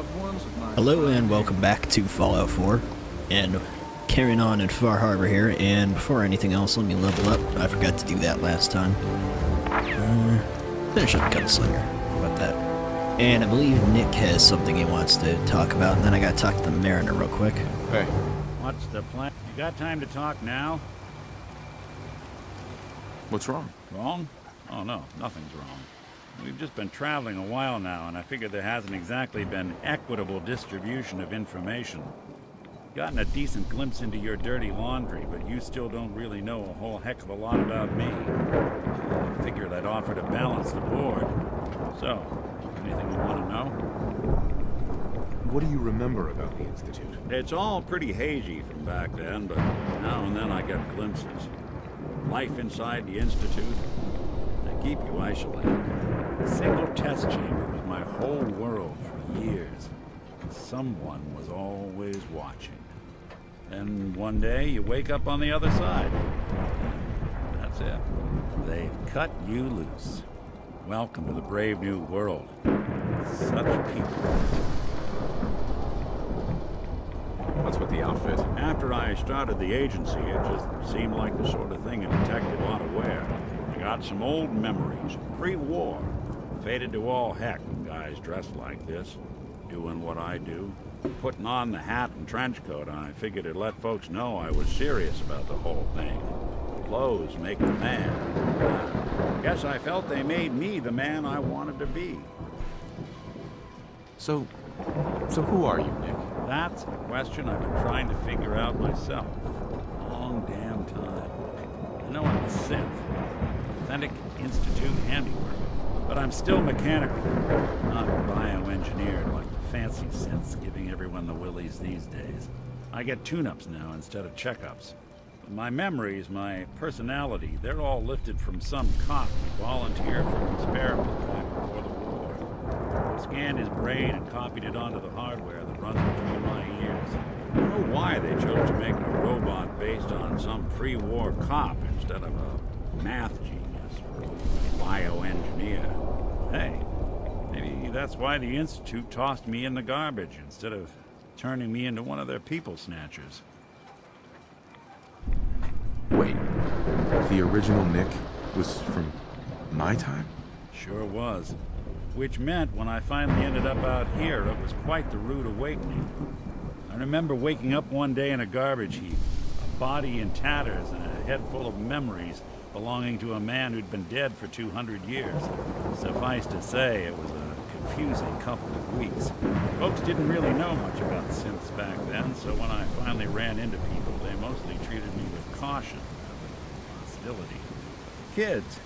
loved ones of my Hello and welcome back to Fallout 4, and carrying on in Far Harbor here, and before anything else, let me level up. I forgot to do that last time. Finish up Gunslinger. How about that? And I believe Nick has something he wants to talk about, and then I gotta talk to the Mariner real quick. Hey. What's the plan? You got time to talk now? What's wrong? Wrong? Oh no, nothing's wrong. We've just been traveling a while now, and I figured there hasn't exactly been equitable distribution of information. Gotten a decent glimpse into your dirty laundry, but you still don't really know a whole heck of a lot about me. I figured I'd offer to balance the board. So, anything you want to know? What do you remember about the Institute? It's all pretty hazy from back then, but now and then I get glimpses. Life inside the Institute, they keep you isolated. A single test chamber was my whole world for years. Someone was always watching. And one day, you wake up on the other side. And that's it. They've cut you loose. Welcome to the brave new world. Such people. What's with the outfit? After I started the agency, it just seemed like the sort of thing a detective ought to wear. I got some old memories, pre-war. Faded to all heck when guys dressed like this, doing what I do. Putting on the hat and trench coat, I figured it'd let folks know I was serious about the whole thing. Clothes make a man. Guess I felt they made me the man I wanted to be. So who are you, Nick? That's a question I've been trying to figure out myself for a long damn time. I know I'm a synth, authentic Institute handiwork, but I'm still mechanical, not bioengineered like the fancy synths giving everyone the willies these days. I get tune-ups now instead of checkups. My memories, my personality, they're all lifted from some cop who volunteered for an experiment back before the war. I scanned his brain and copied it onto the hardware that runs between my ears. I don't know why they chose to make a robot based on some pre-war cop instead of a math genius or a bioengineer. Hey, maybe that's why the Institute tossed me in the garbage instead of turning me into one of their people snatchers. Wait, the original Nick was from my time? Sure was. Which meant when I finally ended up out here, it was quite the rude awakening. I remember waking up one day in a garbage heap, a body in tatters and a head full of memories belonging to a man who'd been dead for 200 years. Suffice to say, it was a confusing couple of weeks. Folks didn't really know much about synths back then, so when I finally ran into people, they mostly treated me with caution rather than hostility. Kids,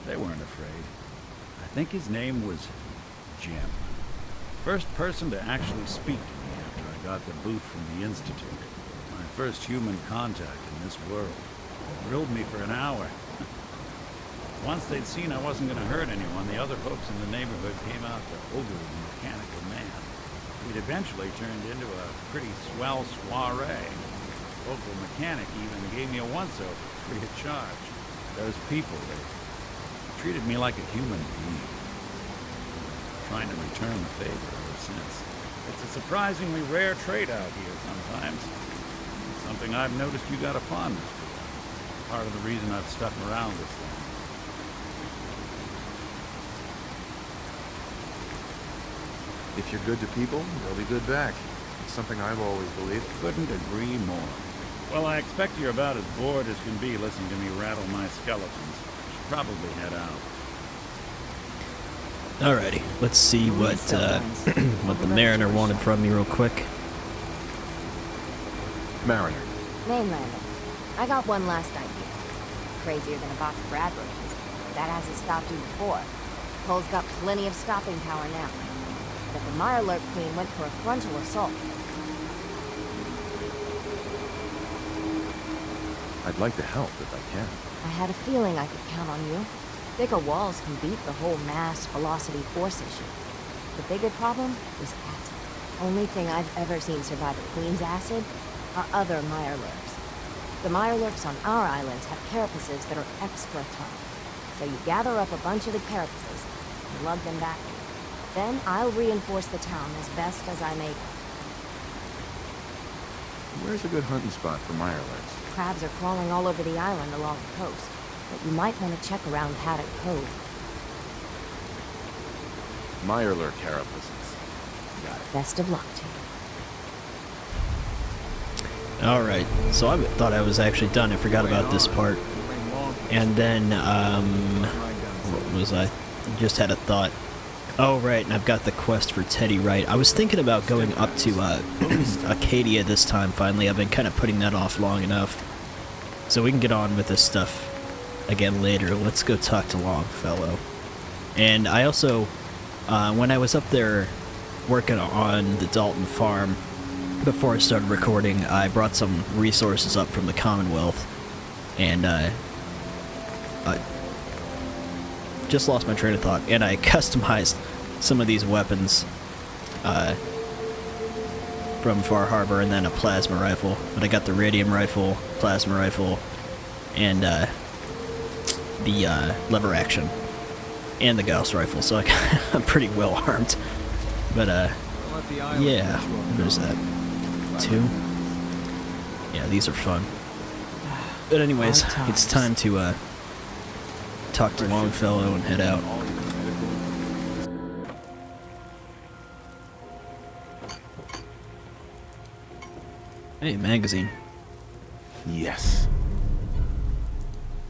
they weren't afraid. I think his name was Jim. First person to actually speak to me after I got the boot from the Institute. My first human contact in this world. Grilled me for an hour. Once they'd seen I wasn't going to hurt anyone, the other folks in the neighborhood came out to ogle the mechanical man. It eventually turned into a pretty swell soiree. The local mechanic even gave me a once-over free of charge. Those people, they treated me like a human being. Trying to return the favor ever since. It's a surprisingly rare trait out here sometimes. It's something I've noticed you got a fondness for. Part of the reason I've stuck around this long. If you're good to people, they'll be good back. It's something I've always believed. Couldn't agree more. Well, I expect you're about as bored as can be listening to me rattle my skeletons. Should probably head out. Alrighty, let's see what what the Mariner wanted from me real quick. Mariner. Mainlander. I got one last idea. Crazier than a box of Bradburys. That hasn't stopped you before. Cole's got plenty of stopping power now. But the Mirelurk Queen went for a frontal assault. I'd like to help if I can. I had a feeling I could count on you. Bigger walls can beat the whole mass velocity force issue. The bigger problem is acid. Only thing I've ever seen survive a Queen's acid are other Mirelurks. The Mirelurks on our islands have carapaces that are extra tough. So you gather up a bunch of the carapaces and lug them back. Then I'll reinforce the town as best as I may. Where's a good hunting spot for mirelets? Crabs are crawling all over the island along the coast, but you might want to check around Haddock Cove. Mirelure carapaces. Got it. Best of luck to you. Alright, so I thought I was actually done. I forgot about this part. And then, what was I? Just had a thought. Oh, right, and I've got the quest for Teddy Wright. I was thinking about going up to Acadia this time, finally. I've been kind of putting that off long enough. So we can get on with this stuff again later. Let's go talk to Longfellow. And I also, when I was up there working on the Dalton farm, before I started recording, I brought some resources up from the Commonwealth. And, just lost my train of thought, and I customized some of these weapons from Far Harbor, and then a plasma rifle. But I got the radium rifle, plasma rifle, and the lever action, and the Gauss rifle, so I'm pretty well armed. But yeah, there's that. 2. Yeah, these are fun. But anyways, it's time to talk to Longfellow and head out. Hey, magazine. Yes.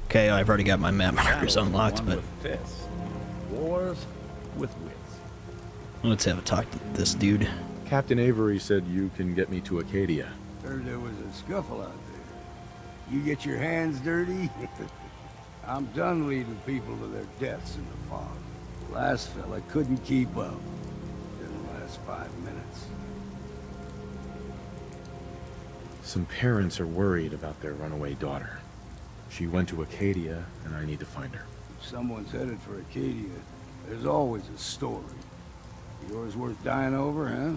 Okay, I've already got my map markers unlocked, but Wars with wits. let's have a talk to this dude. Captain Avery said you can get me to Acadia. Heard there was a scuffle out there. You get your hands dirty? I'm done leading people to their deaths in the fog. Last fella couldn't keep up. Didn't last 5 minutes. Some parents are worried about their runaway daughter. She went to Acadia, and I need to find her. If someone's headed for Acadia, there's always a story. Yours worth dying over, huh?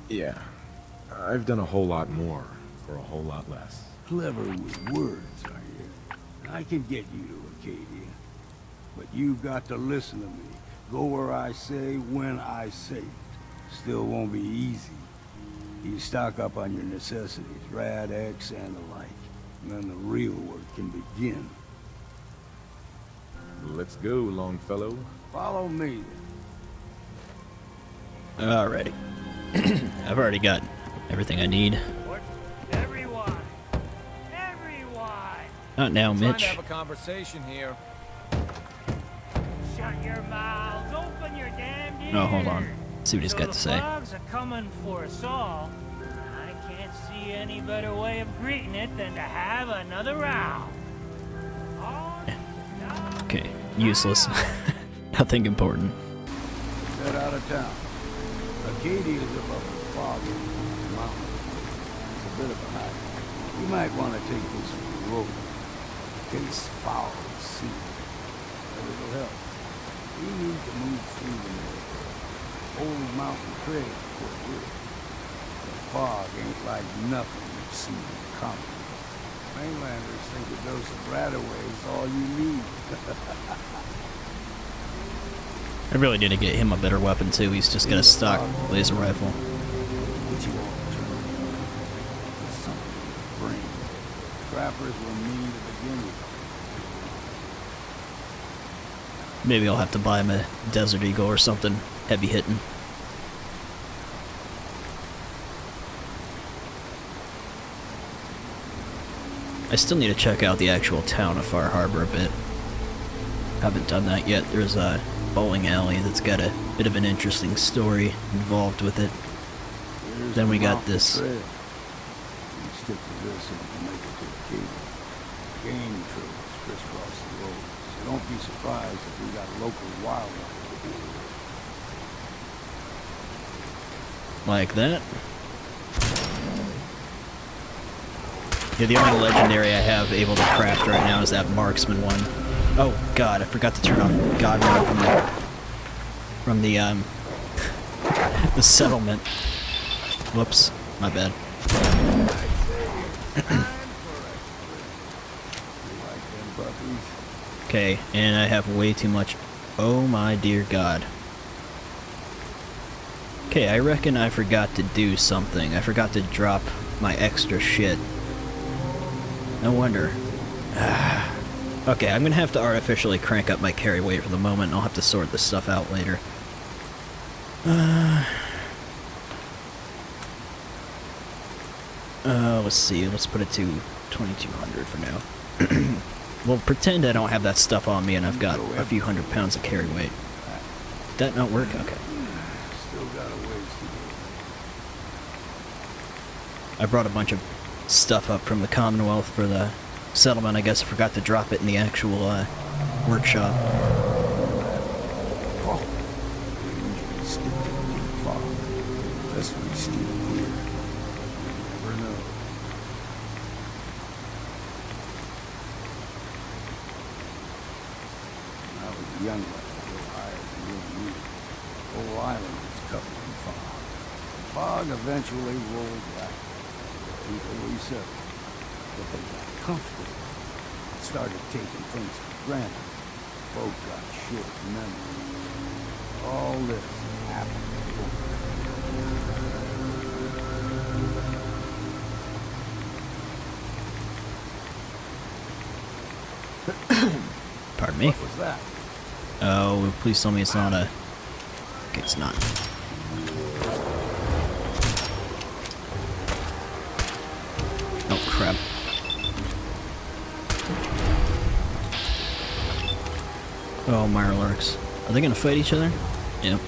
Yeah. I've done a whole lot more for a whole lot less. Clever with words, are you? I can get you to Acadia. But you've got to listen to me. Go where I say, when I say it. Still won't be easy. You stock up on your necessities, Rad X and the like. And then the real work can begin. Let's go, Longfellow. Follow me. Alrighty. I've already got everything I need. Everyone! Everyone! Not now, Trying to Mitch. have a conversation here. Shut your mouths, open your damn ears. Oh, hold on. See what he's got to say. The frogs are coming for us all. I can't see any better way of greeting it than to have another round. Okay, useless. Nothing important. Head out of town. Acadia's above the fog mountain. It's a bit of a hike. You might want to take this road. In case foul at sea. But it'll help. We need to move through the old mountain trail for good. The fog ain't like nothing you've seen in common. Mainlanders think a dose of Radaway is all you need. I really need to get him a better weapon too. He's just got a stock laser rifle. What you all turn with something in the brain. Trappers were mean to begin with. Maybe I'll have to buy him a Desert Eagle or something heavy hitting. I still need to check out the actual town of Far Harbor a bit. Haven't done that yet. There's a bowling alley that's got a bit of an interesting story involved with it. Here's Then we the got mountain this. trail. You stick to this and you make it to Acadia. Game trails crisscross the road, so don't be surprised if we got local wildlife. Like that. Yeah, the only legendary I have able to craft right now is that marksman one. Oh god, I forgot to turn off God Run from the the settlement. Whoops, my bad. Okay, and I have way too much Oh my dear God. Okay, I reckon I forgot to do something. I forgot to drop my extra shit. No wonder. Okay, I'm gonna have to artificially crank up my carry weight for the moment, and I'll have to sort this stuff out later. Let's see, let's put it to 2200 for now. Well, pretend I don't have that stuff on me and I've got a few £100 of carry weight. Did that not work? Okay. Still got a ways to go. I brought a bunch of stuff up from the Commonwealth for the settlement. I guess I forgot to drop it in the actual workshop. Oh, they usually stick in the fog. Unless we steal here. You never know. When I was a young lad, a little higher than you and me. The whole island was covered in fog. The fog eventually rolled back. People resettled. But they got comfortable. Started taking things for granted. Folk got short memories. All this happened Pardon me. What was that? Oh, please tell me it's not a... Okay, it's not. Oh, crap. Oh, Mirelurks. Are they gonna fight each other? Yep.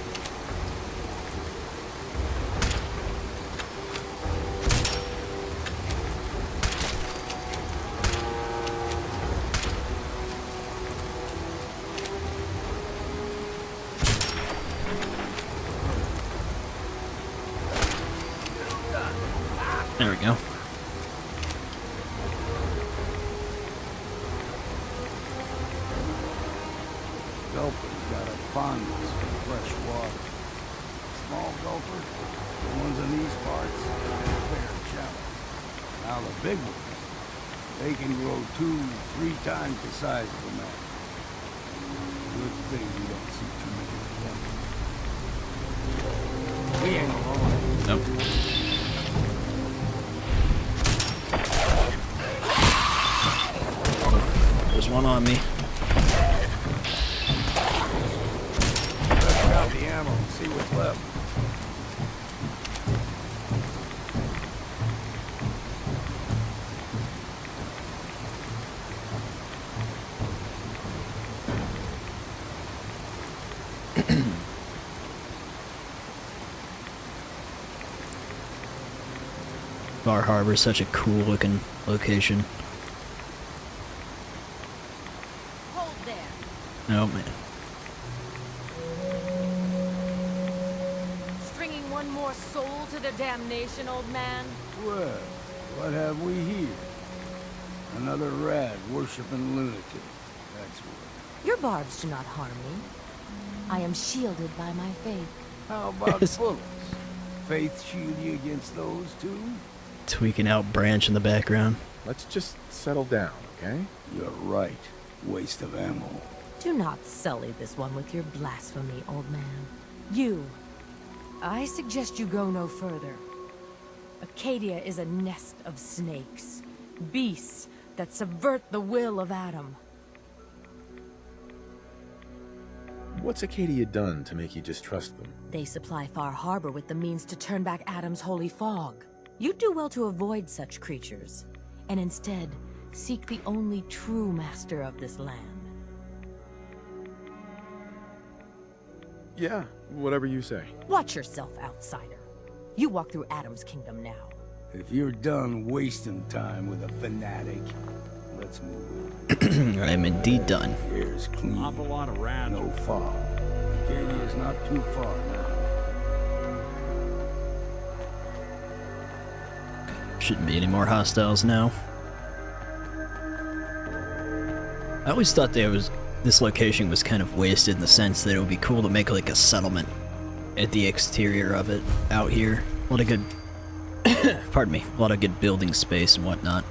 There we go. Gulpers got a fondness for fresh water. Small gulpers, the ones in these parts, they're fair shallow. Now the big ones, they can grow 2-3 times the size of a man. Good thing we don't see too many of them. We ain't alone. Nope. There's one on me. Let's grab the ammo and see what's left. Bar Harbor is such a cool looking location. Hold there. Oh man. Stringing one more soul to the damnation, old man? Well, what have we here? Another rad worshipping lunatic. That's what. Your barbs do not harm me. I am shielded by my faith. How about bullets? Faith shield you against those too? Tweaking out Branch in the background. Let's just settle down, okay? You're right. Waste of ammo. Do not sully this one with your blasphemy, old man. You. I suggest you go no further. Acadia is a nest of snakes. Beasts that subvert the will of Adam. What's Acadia done to make you distrust them? They supply Far Harbor with the means to turn back Adam's holy fog. You'd do well to avoid such creatures, and instead seek the only true master of this land. Yeah, whatever you say. Watch yourself, outsider. You walk through Adam's kingdom now. If you're done wasting time with a fanatic, let's move on. I am indeed done. Air's clean. Awful lot of rats. No fog. Acadia's not too far now. Shouldn't be any more hostiles now. I always thought this location was kind of wasted in the sense that it would be cool to make like a settlement at the exterior of it out here. A lot of good, pardon me, a lot of good building space and whatnot.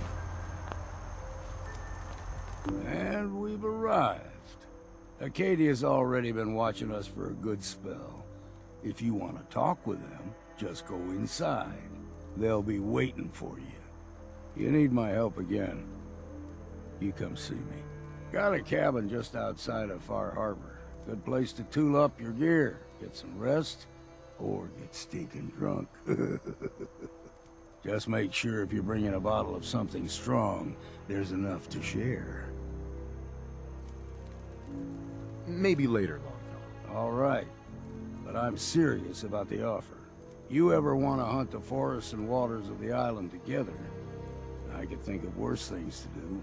And we've arrived. Acadia's already been watching us for a good spell. If you want to talk with them, just go inside. They'll be waiting for you. You need my help again, you come see me. Got a cabin just outside of Far Harbor. Good place to tool up your gear, get some rest, or get stinking drunk. Just make sure if you're bringing a bottle of something strong, there's enough to share. Maybe later, Longfellow. All right, but I'm serious about the offer. You ever want to hunt the forests and waters of the island together, I could think of worse things to do.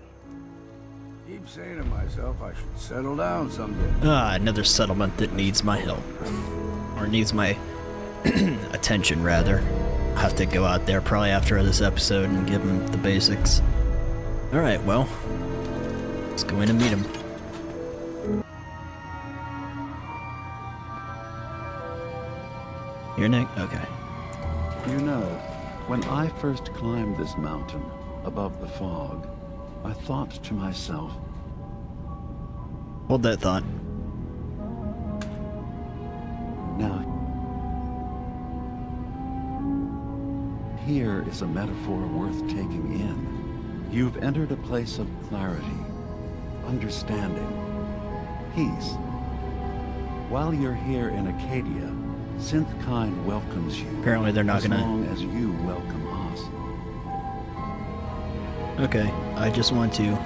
Keep saying to myself I should settle down someday. Another settlement that needs my help. Or needs my attention, rather. I'll have to go out there probably after this episode and give him the basics. Alright, well, let's go in and meet him. Here, Nick? Okay. You know, when I first climbed this mountain above the fog, I thought to myself, Hold that thought. now, here is a metaphor worth taking in. You've entered a place of clarity, understanding, peace. While you're here in Acadia, Synthkind welcomes you. Apparently they're not as gonna... long as you welcome us. Okay, I just want to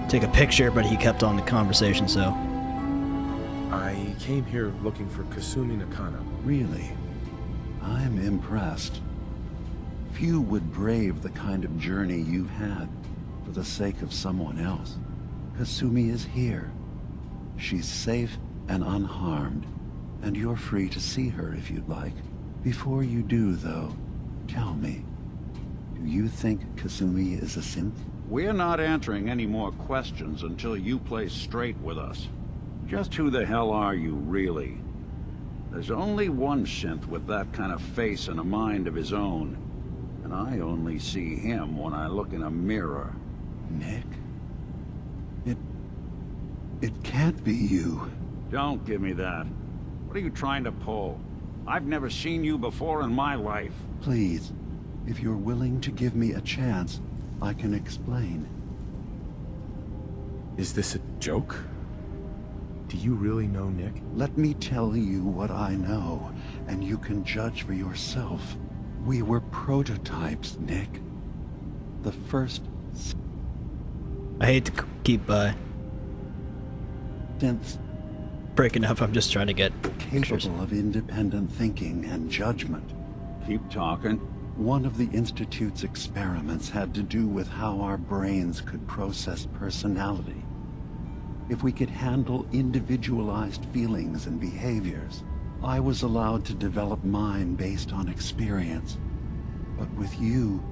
take a picture, but he kept on the conversation, so... I came here looking for Kasumi Nakano. Really? I'm impressed. Few would brave the kind of journey you've had for the sake of someone else. Kasumi is here. She's safe and unharmed, and you're free to see her if you'd like. Before you do, though, tell me, do you think Kasumi is a synth? We're not answering any more questions until you play straight with us. Just who the hell are you, really? There's only one synth with that kind of face and a mind of his own. And I only see him when I look in a mirror. Nick? It can't be you. Don't give me that. What are you trying to pull? I've never seen you before in my life. Please, if you're willing to give me a chance, I can explain. Is this a joke? Do you really know Nick? Let me tell you what I know, and you can judge for yourself. We were prototypes, Nick. The first I hate to keep, synths breaking up. I'm just trying to get pictures. capable of independent thinking and judgment. Keep talking. One of the Institute's experiments had to do with how our brains could process personality. If we could handle individualized feelings and behaviors, I was allowed to develop mine based on experience. But with you,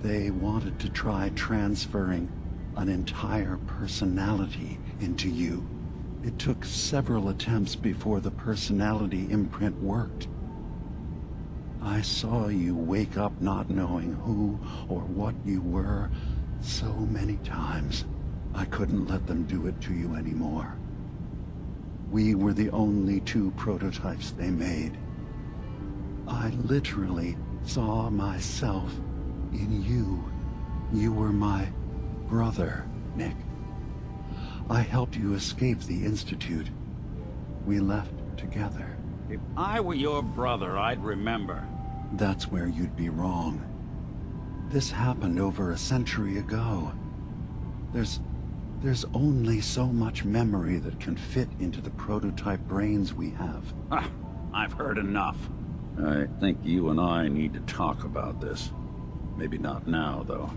they wanted to try transferring an entire personality into you. It took several attempts before the personality imprint worked. I saw you wake up not knowing who or what you were so many times. I couldn't let them do it to you anymore. We were the only two prototypes they made. I literally saw myself in you. You were my brother, Nick. I helped you escape the Institute. We left together. If I were your brother, I'd remember. That's where you'd be wrong. This happened over a century ago. There's only so much memory that can fit into the prototype brains we have. Ah, I've heard enough. I think you and I need to talk about this. Maybe not now, though.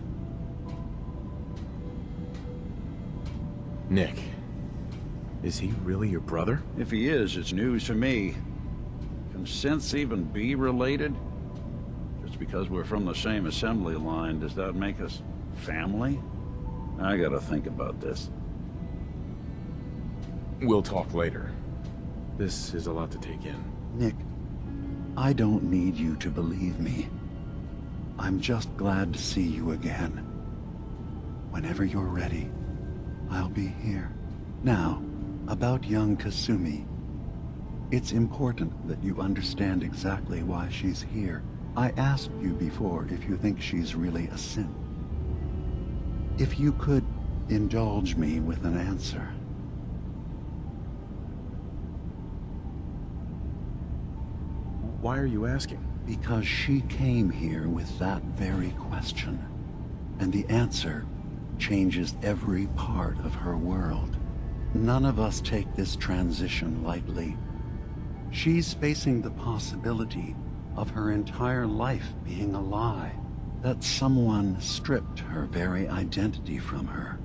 Nick, is he really your brother? If he is, it's news to me. Can synths even be related? Just because we're from the same assembly line, does that make us family? I gotta think about this. We'll talk later. This is a lot to take in. Nick, I don't need you to believe me. I'm just glad to see you again. Whenever you're ready, I'll be here. Now, About young Kasumi. It's important that you understand exactly why she's here. I asked you before if you think she's really a synth. If you could indulge me with an answer. Why are you asking? Because she came here with that very question. And the answer changes every part of her world. None of us take this transition lightly. She's facing the possibility of her entire life being a lie. That someone stripped her very identity from her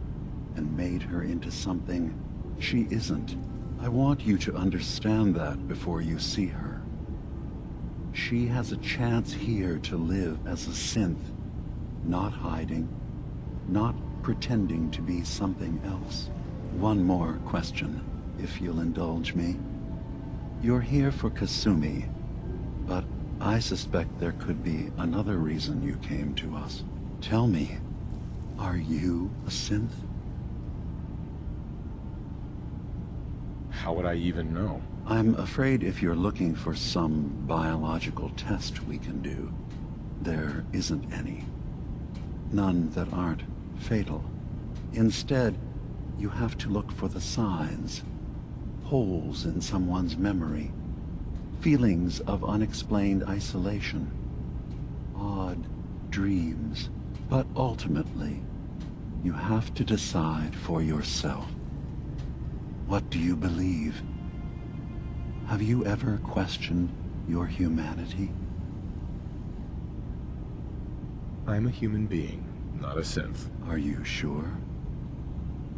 and made her into something she isn't. I want you to understand that before you see her. She has a chance here to live as a synth, not hiding, not pretending to be something else. One more question, if you'll indulge me. You're here for Kasumi, but I suspect there could be another reason you came to us. Tell me, are you a synth? How would I even know? I'm afraid if you're looking for some biological test we can do, there isn't any. None that aren't fatal. Instead, you have to look for the signs, holes in someone's memory, feelings of unexplained isolation, odd dreams. But ultimately, you have to decide for yourself. What do you believe? Have you ever questioned your humanity? I'm a human being, not a synth. Are you sure?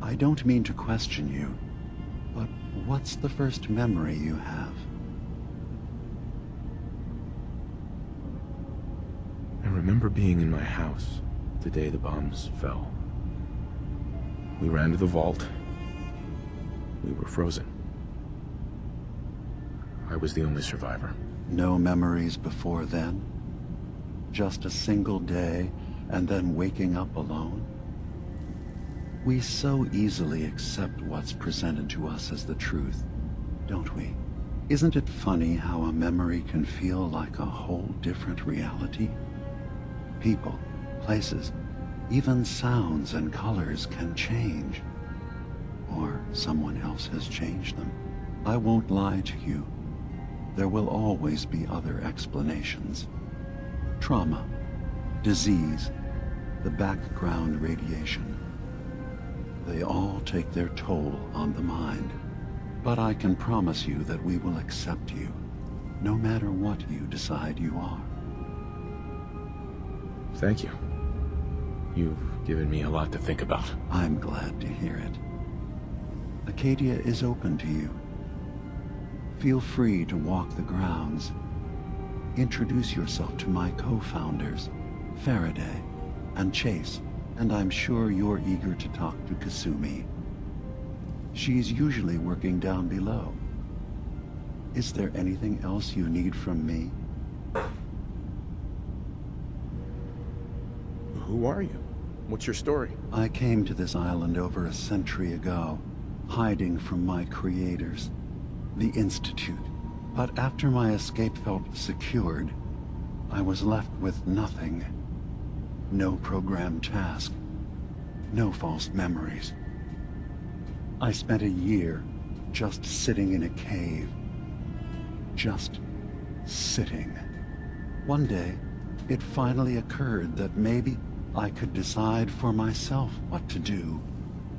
I don't mean to question you, but what's the first memory you have? I remember being in my house the day the bombs fell. We ran to the vault. We were frozen. I was the only survivor. No memories before then? Just a single day, and then waking up alone? We so easily accept what's presented to us as the truth, don't we? Isn't it funny how a memory can feel like a whole different reality? People, places, even sounds and colors can change. Or someone else has changed them. I won't lie to you. There will always be other explanations. Trauma, disease, the background radiation. They all take their toll on the mind. But I can promise you that we will accept you, no matter what you decide you are. Thank you. You've given me a lot to think about. I'm glad to hear it. Acadia is open to you. Feel free to walk the grounds. Introduce yourself to my co-founders, Faraday and Chase, and I'm sure you're eager to talk to Kasumi. She's usually working down below. Is there anything else you need from me? Who are you? What's your story? I came to this island over a century ago, hiding from my creators, the Institute. But after my escape felt secured, I was left with nothing. No programmed task. No false memories. I spent a year just sitting in a cave. Just sitting. One day, it finally occurred that maybe I could decide for myself what to do,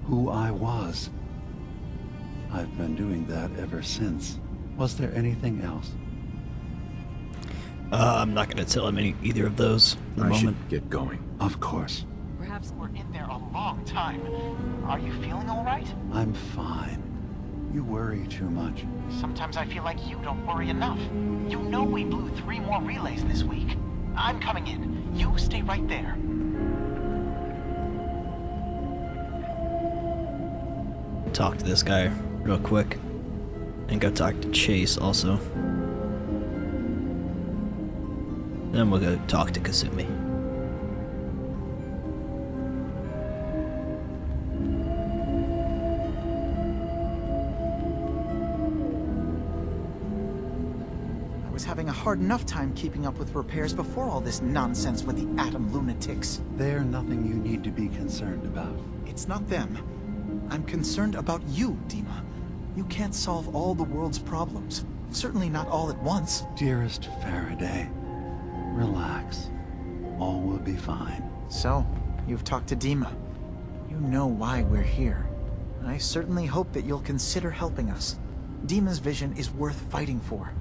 who I was. I've been doing that ever since. Was there anything else? I'm not going to tell him either of those for the I moment. should get going. Of course. Perhaps we're in there a long time. Are you feeling all right? I'm fine. You worry too much. Sometimes I feel like you don't worry enough. You know we blew 3 more relays this week. I'm coming in. You stay right there. Talk to this guy real quick. And go talk to Chase also. Then we'll go talk to Kasumi. was having a hard enough time keeping up with repairs before all this nonsense with the atom lunatics. They're nothing you need to be concerned about. It's not them. I'm concerned about you, Dima. You can't solve all the world's problems. Certainly not all at once. Dearest Faraday, relax. All will be fine. So, you've talked to Dima. You know why we're here. I certainly hope that you'll consider helping us. Dima's vision is worth fighting for.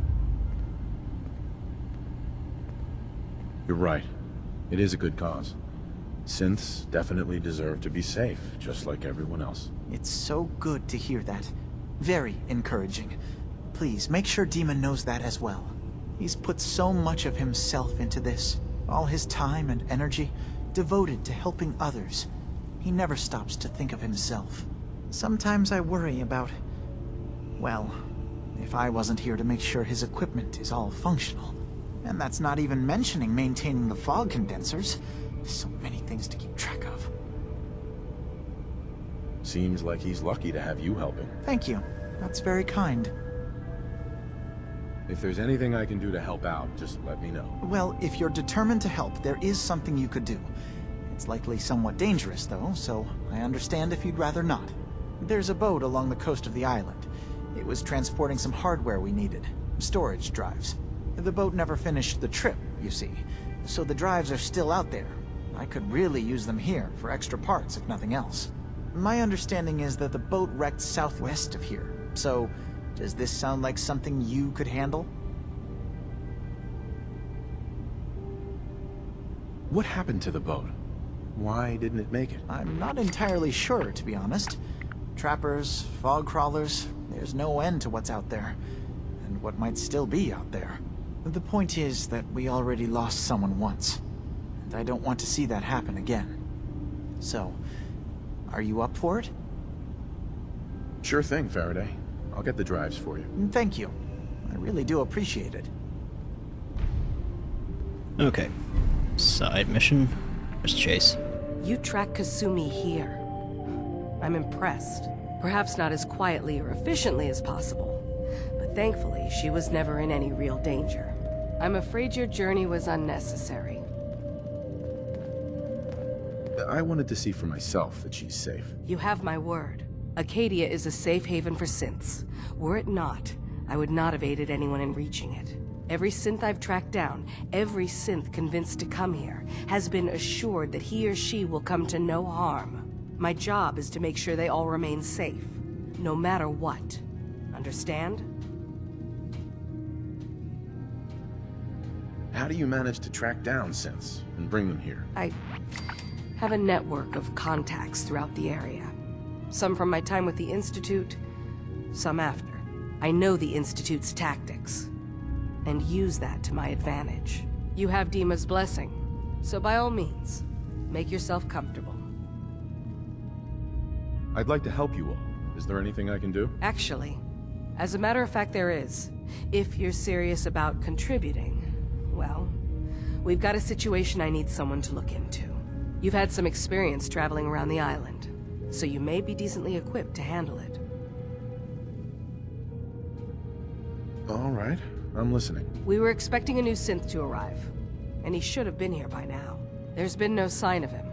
You're right. It is a good cause. Synths definitely deserve to be safe, just like everyone else. It's so good to hear that. Very encouraging. Please, make sure Dima knows that as well. He's put so much of himself into this. All his time and energy devoted to helping others. He never stops to think of himself. Sometimes I worry about... well, if I wasn't here to make sure his equipment is all functional. And that's not even mentioning maintaining the fog condensers. So many things to keep track of. Seems like he's lucky to have you helping. Thank you. That's very kind. If there's anything I can do to help out, just let me know. Well, if you're determined to help, there is something you could do. It's likely somewhat dangerous, though, so I understand if you'd rather not. There's a boat along the coast of the island. It was transporting some hardware we needed. Storage drives. The boat never finished the trip, you see, so the drives are still out there. I could really use them here for extra parts, if nothing else. My understanding is that the boat wrecked southwest of here, so does this sound like something you could handle? What happened to the boat? Why didn't it make it? I'm not entirely sure, to be honest. Trappers, fog crawlers, there's no end to what's out there, and what might still be out there. The point is that we already lost someone once, and I don't want to see that happen again. So, are you up for it? Sure thing, Faraday. I'll get the drives for you. Thank you. I really do appreciate it. Okay. Side mission. There's Chase. You track Kasumi here. I'm impressed. Perhaps not as quietly or efficiently as possible, but thankfully she was never in any real danger. I'm afraid your journey was unnecessary. I wanted to see for myself that she's safe. You have my word. Acadia is a safe haven for synths. Were it not, I would not have aided anyone in reaching it. Every synth I've tracked down, every synth convinced to come here, has been assured that he or she will come to no harm. My job is to make sure they all remain safe, no matter what. Understand? How do you manage to track down synths and bring them here? I have a network of contacts throughout the area. Some from my time with the Institute, some after. I know the Institute's tactics, and use that to my advantage. You have Dima's blessing, so by all means, make yourself comfortable. I'd like to help you all. Is there anything I can do? Actually, as a matter of fact, there is. If you're serious about contributing, well, we've got a situation I need someone to look into. You've had some experience traveling around the island, so you may be decently equipped to handle it. All right, I'm listening. We were expecting a new synth to arrive, and he should have been here by now. There's been no sign of him,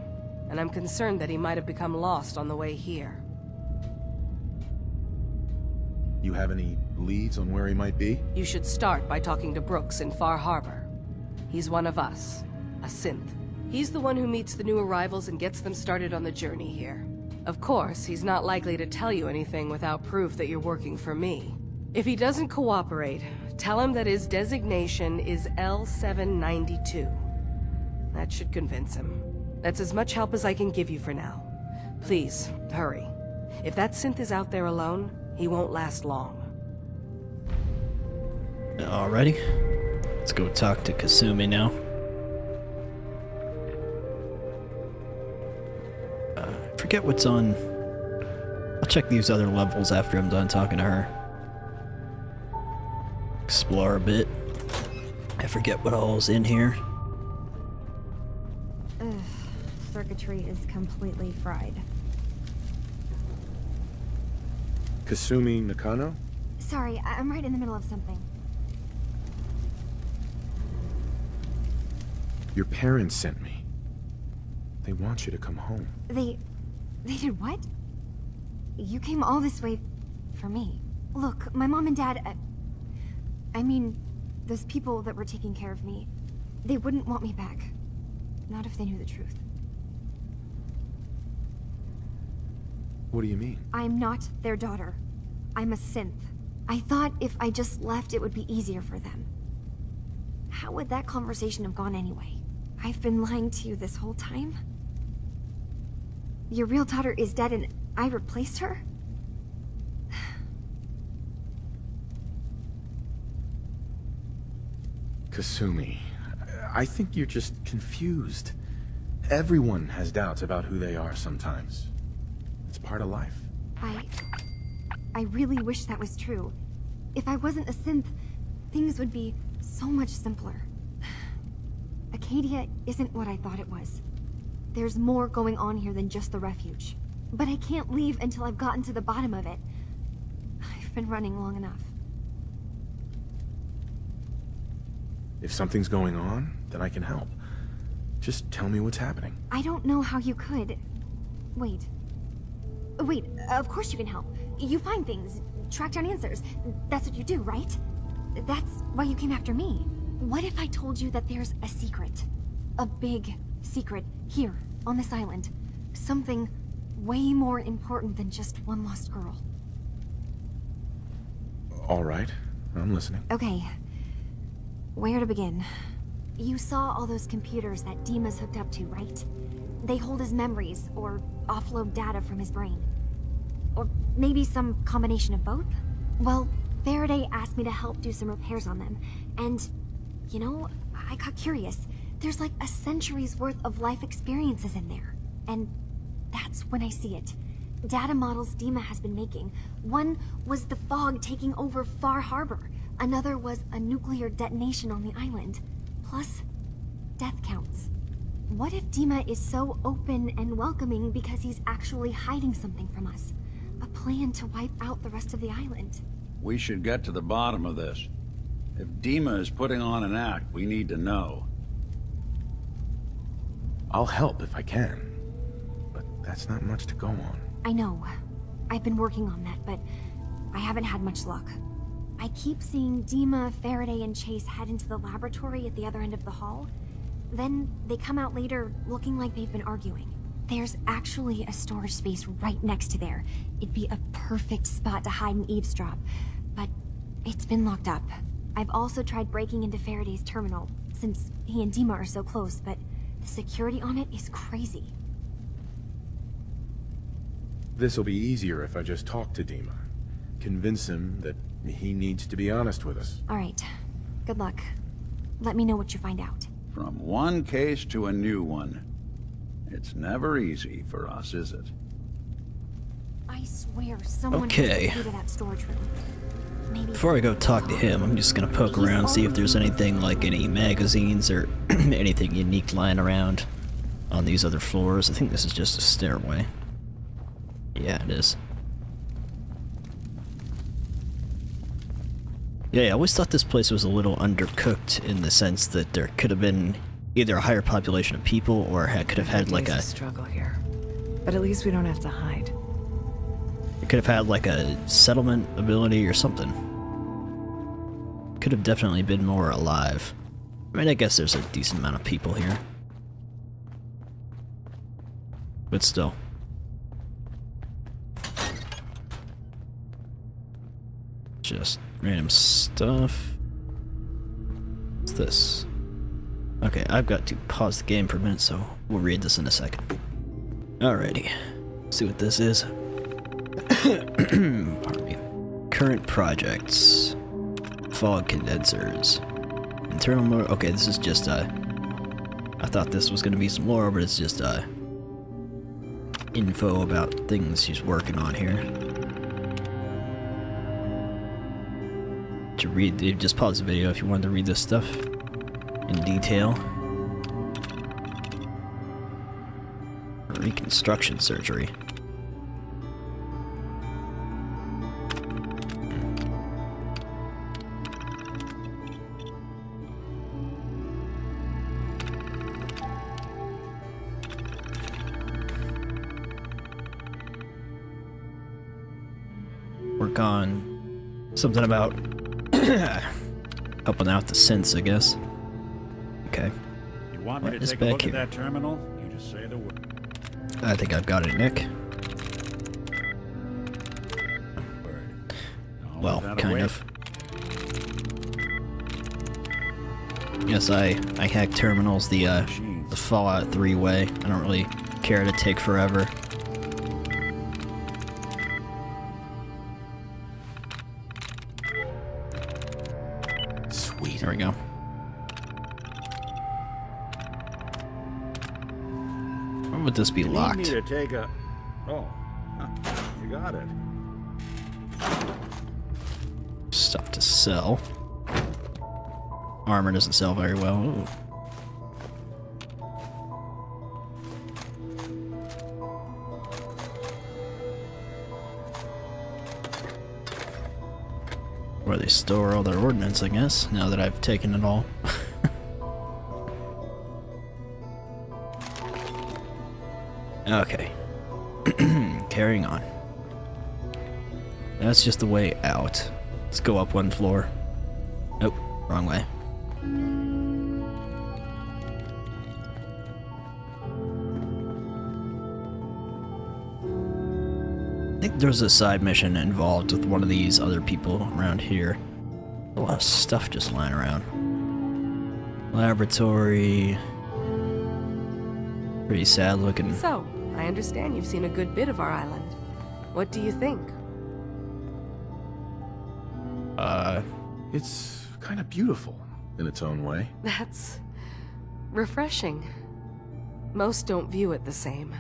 and I'm concerned that he might have become lost on the way here. You have any leads on where he might be? You should start by talking to Brooks in Far Harbor. He's one of us, a synth. He's the one who meets the new arrivals and gets them started on the journey here. Of course, he's not likely to tell you anything without proof that you're working for me. If he doesn't cooperate, tell him that his designation is L792. That should convince him. That's as much help as I can give you for now. Please, hurry. If that synth is out there alone, he won't last long. Alrighty. Let's go talk to Kasumi now. I forget what's on... I'll check these other levels after I'm done talking to her. Explore a bit. I forget what all's in here. Ugh, circuitry is completely fried. Kasumi Nakano? Sorry, I'm right in the middle of something. Your parents sent me. They want you to come home. They did what? You came all this way for me. Look, my mom and dad, I mean, those people that were taking care of me, they wouldn't want me back. Not if they knew the truth. What do you mean? I'm not their daughter. I'm a synth. I thought if I just left, it would be easier for them. How would that conversation have gone anyway? I've been lying to you this whole time? Your real daughter is dead and I replaced her? Kasumi, I think you're just confused. Everyone has doubts about who they are sometimes. It's part of life. I really wish that was true. If I wasn't a synth, things would be so much simpler. Acadia isn't what I thought it was. There's more going on here than just the refuge. But I can't leave until I've gotten to the bottom of it. I've been running long enough. If something's going on, then I can help. Just tell me what's happening. I don't know how you could. Wait, of course you can help. You find things, track down answers. That's what you do, right? That's why you came after me. What if I told you that there's a secret? A big secret here, on this island. Something way more important than just one lost girl. All right, I'm listening. Okay. Where to begin? You saw all those computers that Dima's hooked up to, right? They hold his memories, or offload data from his brain. Or maybe some combination of both? Well, Faraday asked me to help do some repairs on them, and, you know, I got curious. There's like a century's worth of life experiences in there. And that's when I see it. Data models Dima has been making. One was the fog taking over Far Harbor. Another was a nuclear detonation on the island. Plus, death counts. What if Dima is so open and welcoming because he's actually hiding something from us? A plan to wipe out the rest of the island. We should get to the bottom of this. If Dima is putting on an act, we need to know. I'll help if I can. But that's not much to go on. I know. I've been working on that, but I haven't had much luck. I keep seeing Dima, Faraday, and Chase head into the laboratory at the other end of the hall. Then they come out later looking like they've been arguing. There's actually a storage space right next to there. It'd be a perfect spot to hide and eavesdrop, but it's been locked up. I've also tried breaking into Faraday's terminal, since he and Dima are so close, but the security on it is crazy. This'll be easier if I just talk to Dima. Convince him that he needs to be honest with us. All right. Good luck. Let me know what you find out. From one case to a new one. It's never easy for us, is it? I swear someone Okay. has the key to that storage room. Maybe. Before I go talk to him, I'm just gonna poke around, see if there's anything like any magazines or anything unique lying around on these other floors. I think this is just a stairway. Yeah, it is. Yeah, I always thought this place was a little undercooked in the sense that there could have been either a higher population of people or could have had like a struggle here. But at least we don't have to hide. It could have had like a settlement ability or something. Could have definitely been more alive. I mean, I guess there's a decent amount of people here. But still. Just random stuff. What's this? Okay, I've got to pause the game for a minute, so we'll read this in a second. Alrighty. See what this is. Pardon me. Current projects. Fog condensers. Internal lore. Okay, this is just I thought this was gonna be some lore, but it's just info about things she's working on here. To read, just pause the video if you wanted to read this stuff in detail. Reconstruction surgery. work on something about helping out the synths, I guess. Okay. You want me What to is take a back look here? at that terminal? You just say the word. I think I've got it, Nick. No, Well, without a kind wait. of. Yes, I hack terminals the Fallout 3 way. I don't really care to take forever. Sweet. There we go. Or would this be You need locked? me to take a... Oh, you got it. Stuff to sell. Armor doesn't sell very well. Ooh. Where they store all their ordnance, I guess, now that I've taken it all. Okay. Carrying on. That's just the way out. Let's go up one floor. Nope, wrong way. I think there's a side mission involved with one of these other people around here. A lot of stuff just lying around. Laboratory. Pretty sad looking. So, I understand you've seen a good bit of our island. What do you think? It's kind of beautiful in its own way. That's refreshing. Most don't view it the same.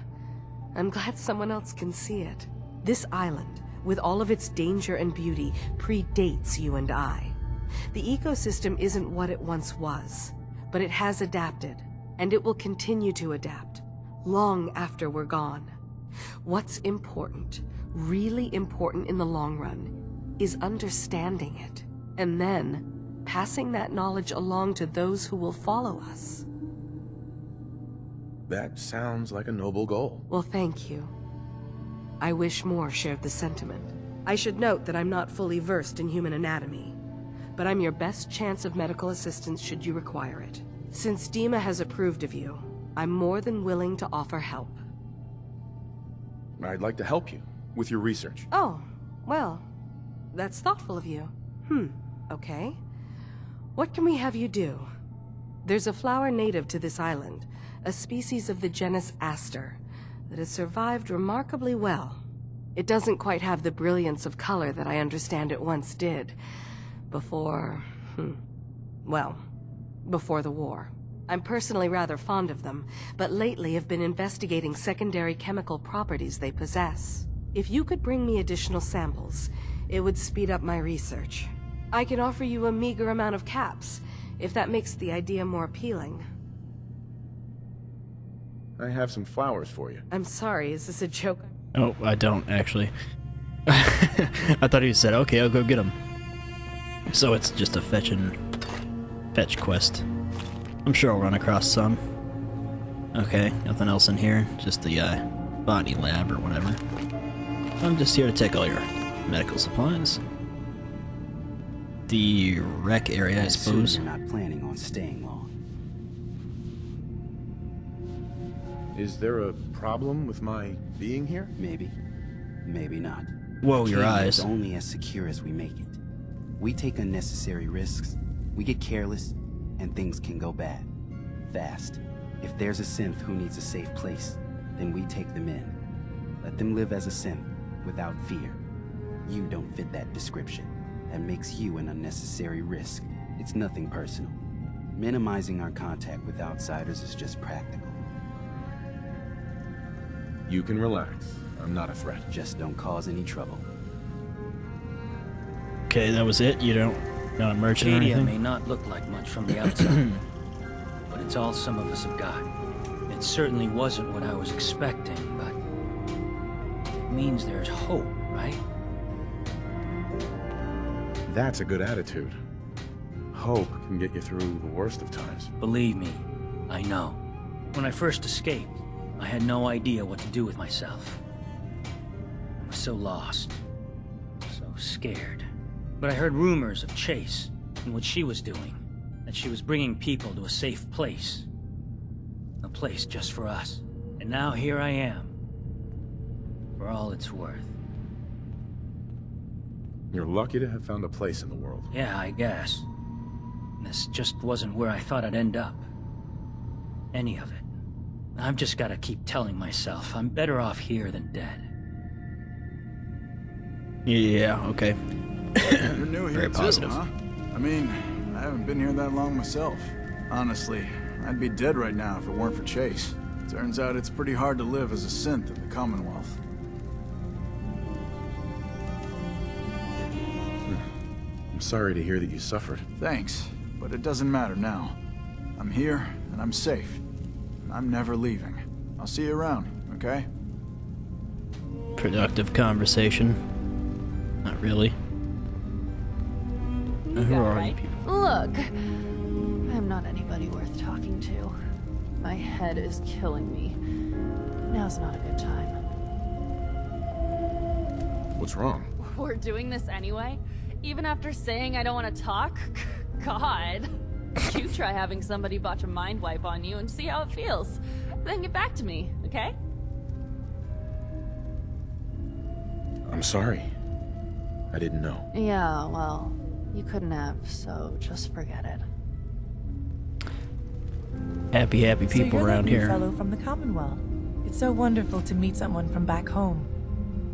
I'm glad someone else can see it. This island, with all of its danger and beauty, predates you and I. The ecosystem isn't what it once was, but it has adapted, and it will continue to adapt, long after we're gone. What's important, really important in the long run, is understanding it, and then passing that knowledge along to those who will follow us. That sounds like a noble goal. Well, thank you. I wish more shared the sentiment. I should note that I'm not fully versed in human anatomy, but I'm your best chance of medical assistance should you require it. Since Dima has approved of you, I'm more than willing to offer help. I'd like to help you with your research. Oh, well, that's thoughtful of you. Okay. What can we have you do? There's a flower native to this island, a species of the genus Aster, that has survived remarkably well. It doesn't quite have the brilliance of color that I understand it once did. Before the war. I'm personally rather fond of them, but lately have been investigating secondary chemical properties they possess. If you could bring me additional samples, it would speed up my research. I can offer you a meager amount of caps, if that makes the idea more appealing. I have some flowers for you. I'm sorry, is this a joke? Oh, I don't, actually. I thought he said, okay, I'll go get him. So it's just a fetch quest. I'm sure I'll run across some. Okay, nothing else in here. Just the body lab or whatever. I'm just here to take all your medical supplies. The rec area, I suppose. You're not planning on staying long. Is there a problem with my being here? Maybe. Maybe not. Whoa, your Acadia eyes. is only as secure as we make it. We take unnecessary risks, we get careless, and things can go bad. Fast. If there's a synth who needs a safe place, then we take them in. Let them live as a synth, without fear. You don't fit that description. That makes you an unnecessary risk. It's nothing personal. Minimizing our contact with outsiders is just practical. You can relax. I'm not a threat. Just don't cause any trouble. Okay, that was it? You don't... Not a merchant or Acadia anything? may not look like much from the outside, but it's all some of us have got. It certainly wasn't what I was expecting, but it means there's hope, right? That's a good attitude. Hope can get you through the worst of times. Believe me, I know. When I first escaped, I had no idea what to do with myself. I was so lost, so was scared. But I heard rumors of Chase and what she was doing. That she was bringing people to a safe place. A place just for us. And now here I am. For all it's worth. You're lucky to have found a place in the world. Yeah, I guess. This just wasn't where I thought I'd end up. Any of it. I've just gotta keep telling myself I'm better off here than dead. Yeah, okay. You're new here Very too, positive. huh? I mean, I haven't been here that long myself. Honestly, I'd be dead right now if it weren't for Chase. Turns out it's pretty hard to live as a synth in the Commonwealth. I'm sorry to hear that you suffered. Thanks, but it doesn't matter now. I'm here, and I'm safe. And I'm never leaving. I'll see you around, okay? Productive conversation. Not really. Who are you people? Look, I'm not anybody worth talking to. My head is killing me. Now's not a good time. What's wrong? We're doing this anyway? Even after saying I don't want to talk? God. You try having somebody botch a mind wipe on you and see how it feels. Then get back to me, okay? I'm sorry. I didn't know. Yeah, well, you couldn't have, so just forget it. Happy people so you're around that new here. fellow from the Commonwealth. It's so wonderful to meet someone from back home.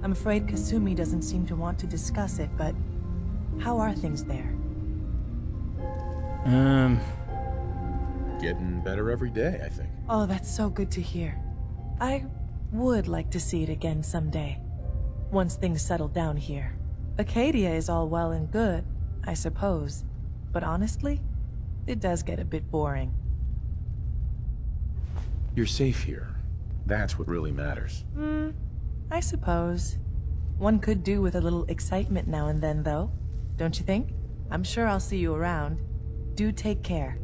I'm afraid Kasumi doesn't seem to want to discuss it, but how are things there? Getting better every day, I think. Oh, that's so good to hear. I would like to see it again someday. Once things settle down here. Acadia is all well and good, I suppose. But honestly, it does get a bit boring. You're safe here. That's what really matters. I suppose. One could do with a little excitement now and then, though. Don't you think? I'm sure I'll see you around. Do take care.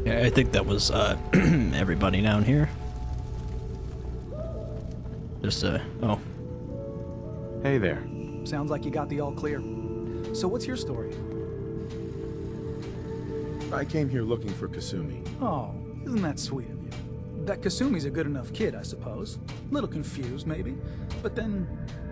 Yeah, I think that was everybody down here. Just oh. Hey there. Sounds like you got the all clear. So what's your story? I came here looking for Kasumi. Oh, isn't that sweet of you? That Kasumi's a good enough kid, I suppose. A little confused, maybe. But then,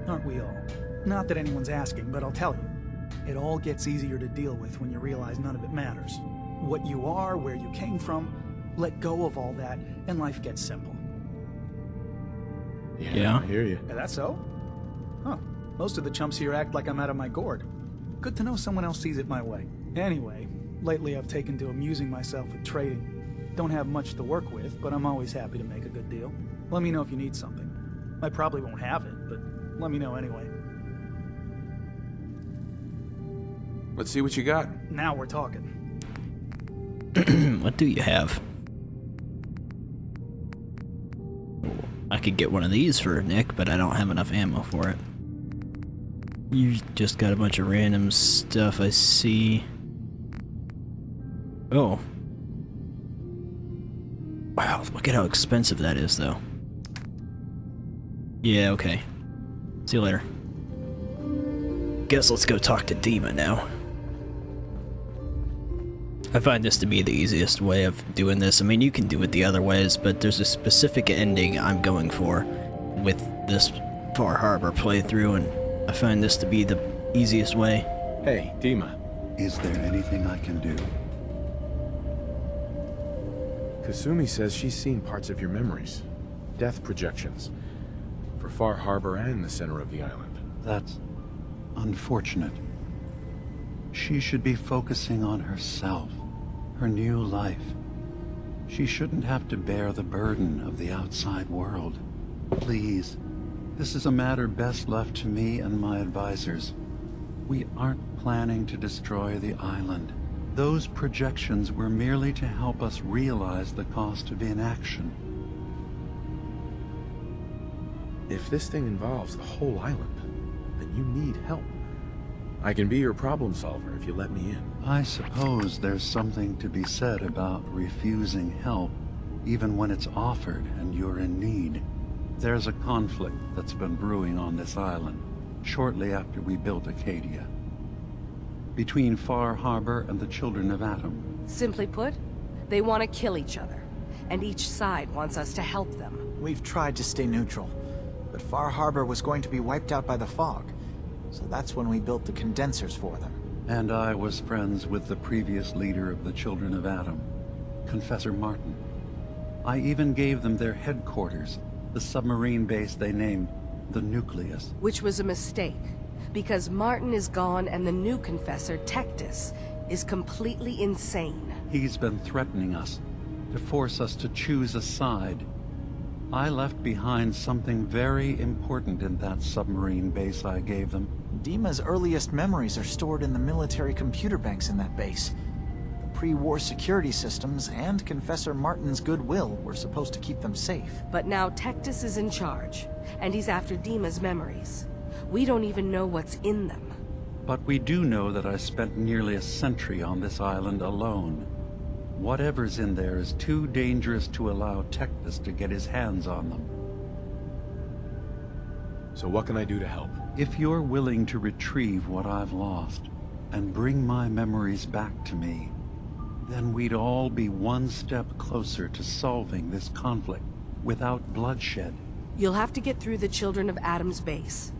aren't we all? Not that anyone's asking, but I'll tell you. It all gets easier to deal with when you realize none of it matters. What you are, where you came from, let go of all that, and life gets simple. Yeah. I hear you. Is that so? Huh. Most of the chumps here act like I'm out of my gourd. Good to know someone else sees it my way. Anyway, lately I've taken to amusing myself with trading. Don't have much to work with, but I'm always happy to make a good deal. Let me know if you need something. I probably won't have it, but let me know anyway. Let's see what you got. Now we're talking. What do you have? I could get one of these for Nick, but I don't have enough ammo for it. You just got a bunch of random stuff I see. Oh. Wow, look at how expensive that is, though. Yeah, okay. See you later. Guess let's go talk to Dima now. I find this to be the easiest way of doing this. I mean, you can do it the other ways, but there's a specific ending I'm going for with this Far Harbor playthrough, and I find this to be the easiest way. Hey, Dima. Is there anything I can do? Kasumi says she's seen parts of your memories. Death projections. For Far Harbor and the center of the island. That's unfortunate. She should be focusing on herself, her new life. She shouldn't have to bear the burden of the outside world. Please, this is a matter best left to me and my advisors. We aren't planning to destroy the island. Those projections were merely to help us realize the cost of inaction. If this thing involves the whole island, then you need help. I can be your problem solver if you let me in. I suppose there's something to be said about refusing help, even when it's offered and you're in need. There's a conflict that's been brewing on this island shortly after we built Acadia. Between Far Harbor and the Children of Atom. Simply put, they want to kill each other, and each side wants us to help them. We've tried to stay neutral, but Far Harbor was going to be wiped out by the fog, so that's when we built the condensers for them. And I was friends with the previous leader of the Children of Atom, Confessor Martin. I even gave them their headquarters, the submarine base they named the Nucleus. Which was a mistake, because Martin is gone and the new Confessor, Tectus, is completely insane. He's been threatening us, to force us to choose a side. I left behind something very important in that submarine base I gave them. Dima's earliest memories are stored in the military computer banks in that base. The pre-war security systems and Confessor Martin's goodwill were supposed to keep them safe. But now Tectus is in charge, and he's after Dima's memories. We don't even know what's in them. But we do know that I spent nearly a century on this island alone. Whatever's in there is too dangerous to allow Tectus to get his hands on them. So what can I do to help? If you're willing to retrieve what I've lost, and bring my memories back to me, then we'd all be one step closer to solving this conflict without bloodshed. You'll have to get through the Children of Atom's base.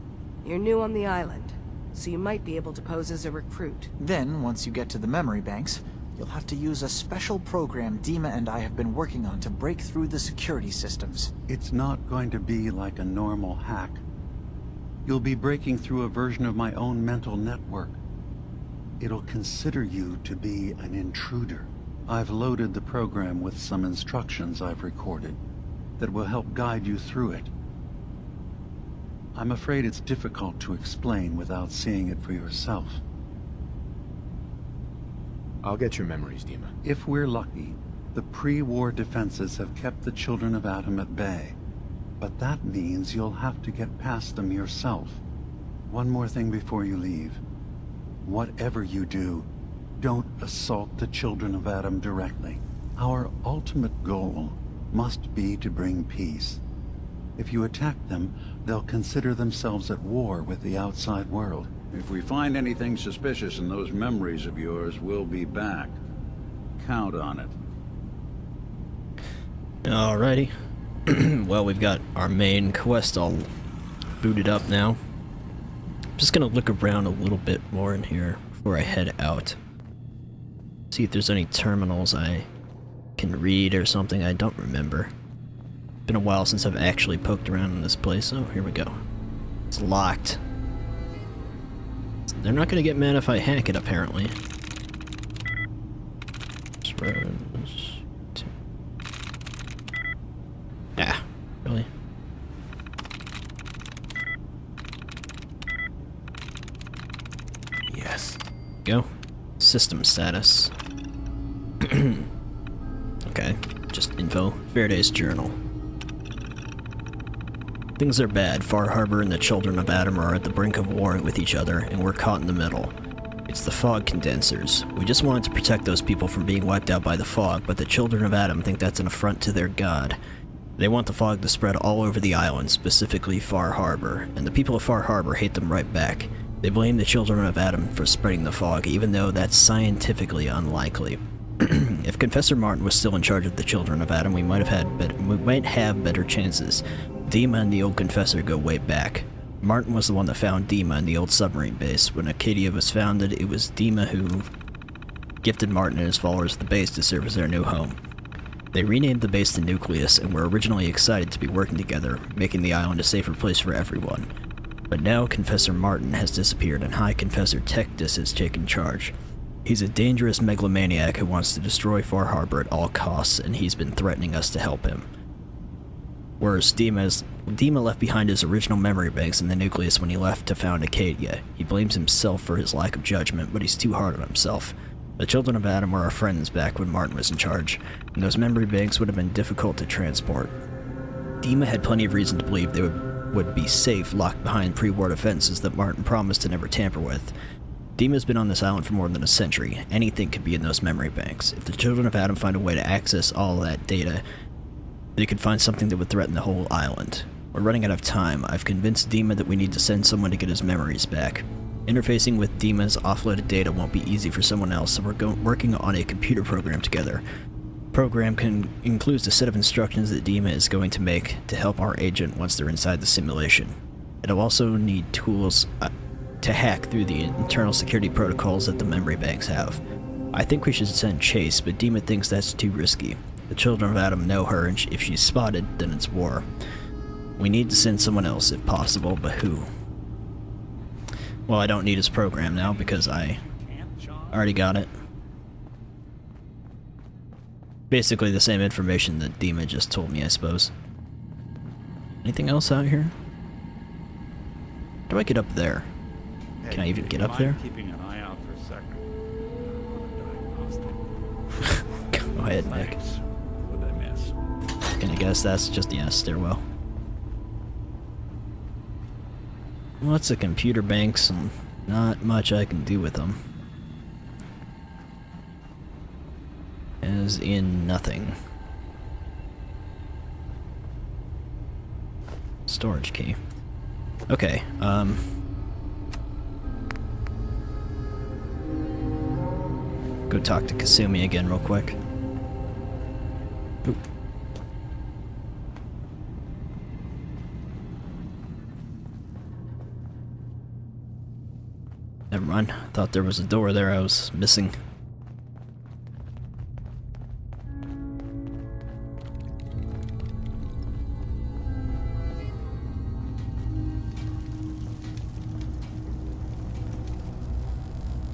You're new on the island, so you might be able to pose as a recruit. Then, once you get to the memory banks, you'll have to use a special program Dima and I have been working on to break through the security systems. It's not going to be like a normal hack. You'll be breaking through a version of my own mental network. It'll consider you to be an intruder. I've loaded the program with some instructions I've recorded that will help guide you through it. I'm afraid it's difficult to explain without seeing it for yourself. I'll get your memories, Dima. If we're lucky, the pre-war defenses have kept the Children of Atom at bay. But that means you'll have to get past them yourself. One more thing before you leave. Whatever you do, don't assault the Children of Atom directly. Our ultimate goal must be to bring peace. If you attack them, they'll consider themselves at war with the outside world. If we find anything suspicious in those memories of yours, we'll be back. Count on it. Alrighty. Well, we've got our main quest all booted up now. I'm just gonna look around a little bit more in here before I head out. See if there's any terminals I can read or something. I don't remember. Been a while since I've actually poked around in this place. Oh, here we go. It's locked. They're not gonna get mad if I hack it, apparently. Ah, really? Yes. Go. System status. Okay, just info. Faraday's journal. Things are bad. Far Harbor and the Children of Atom are at the brink of war with each other, and we're caught in the middle. It's the fog condensers. We just wanted to protect those people from being wiped out by the fog, but the Children of Atom think that's an affront to their god. They want the fog to spread all over the island, specifically Far Harbor, and the people of Far Harbor hate them right back. They blame the Children of Atom for spreading the fog, even though that's scientifically unlikely. If Confessor Martin was still in charge of the Children of Atom, we might have better chances. Dima and the old Confessor go way back. Martin was the one that found Dima in the old submarine base. When Acadia was founded, it was Dima who gifted Martin and his followers the base to serve as their new home. They renamed the base the Nucleus and were originally excited to be working together, making the island a safer place for everyone. But now Confessor Martin has disappeared and High Confessor Tectus has taken charge. He's a dangerous megalomaniac who wants to destroy Far Harbor at all costs, and he's been threatening us to help him. Whereas Dima left behind his original memory banks in the Nucleus when he left to found Acadia. He blames himself for his lack of judgment, but he's too hard on himself. The Children of Atom were our friends back when Martin was in charge, and those memory banks would have been difficult to transport. Dima had plenty of reason to believe they would be safe locked behind pre-war defenses that Martin promised to never tamper with. Dima's been on this island for more than a century. Anything could be in those memory banks. If the Children of Atom find a way to access all that data, they could find something that would threaten the whole island. We're running out of time. I've convinced Dima that we need to send someone to get his memories back. Interfacing with Dima's offloaded data won't be easy for someone else, so we're working on a computer program together. The program includes a set of instructions that Dima is going to make to help our agent once they're inside the simulation. It'll also need tools to hack through the internal security protocols that the memory banks have. I think we should send Chase, but Dima thinks that's too risky. The children of Adam know her, and if she's spotted, then it's war. We need to send someone else, if possible, but who? Well, I don't need his program now, because I already got it. Basically the same information that Dima just told me, I suppose. Anything else out here? How do I get up there? Can I even get up there? Keeping an eye out for a second. Go ahead, Nick. What did I miss? Can I guess that's just, yeah, stairwell. Lots of computer banks and not much I can do with them. As in nothing. Storage key. Okay, go talk to Kasumi again real quick. Oop. Never mind. Thought there was a door there I was missing.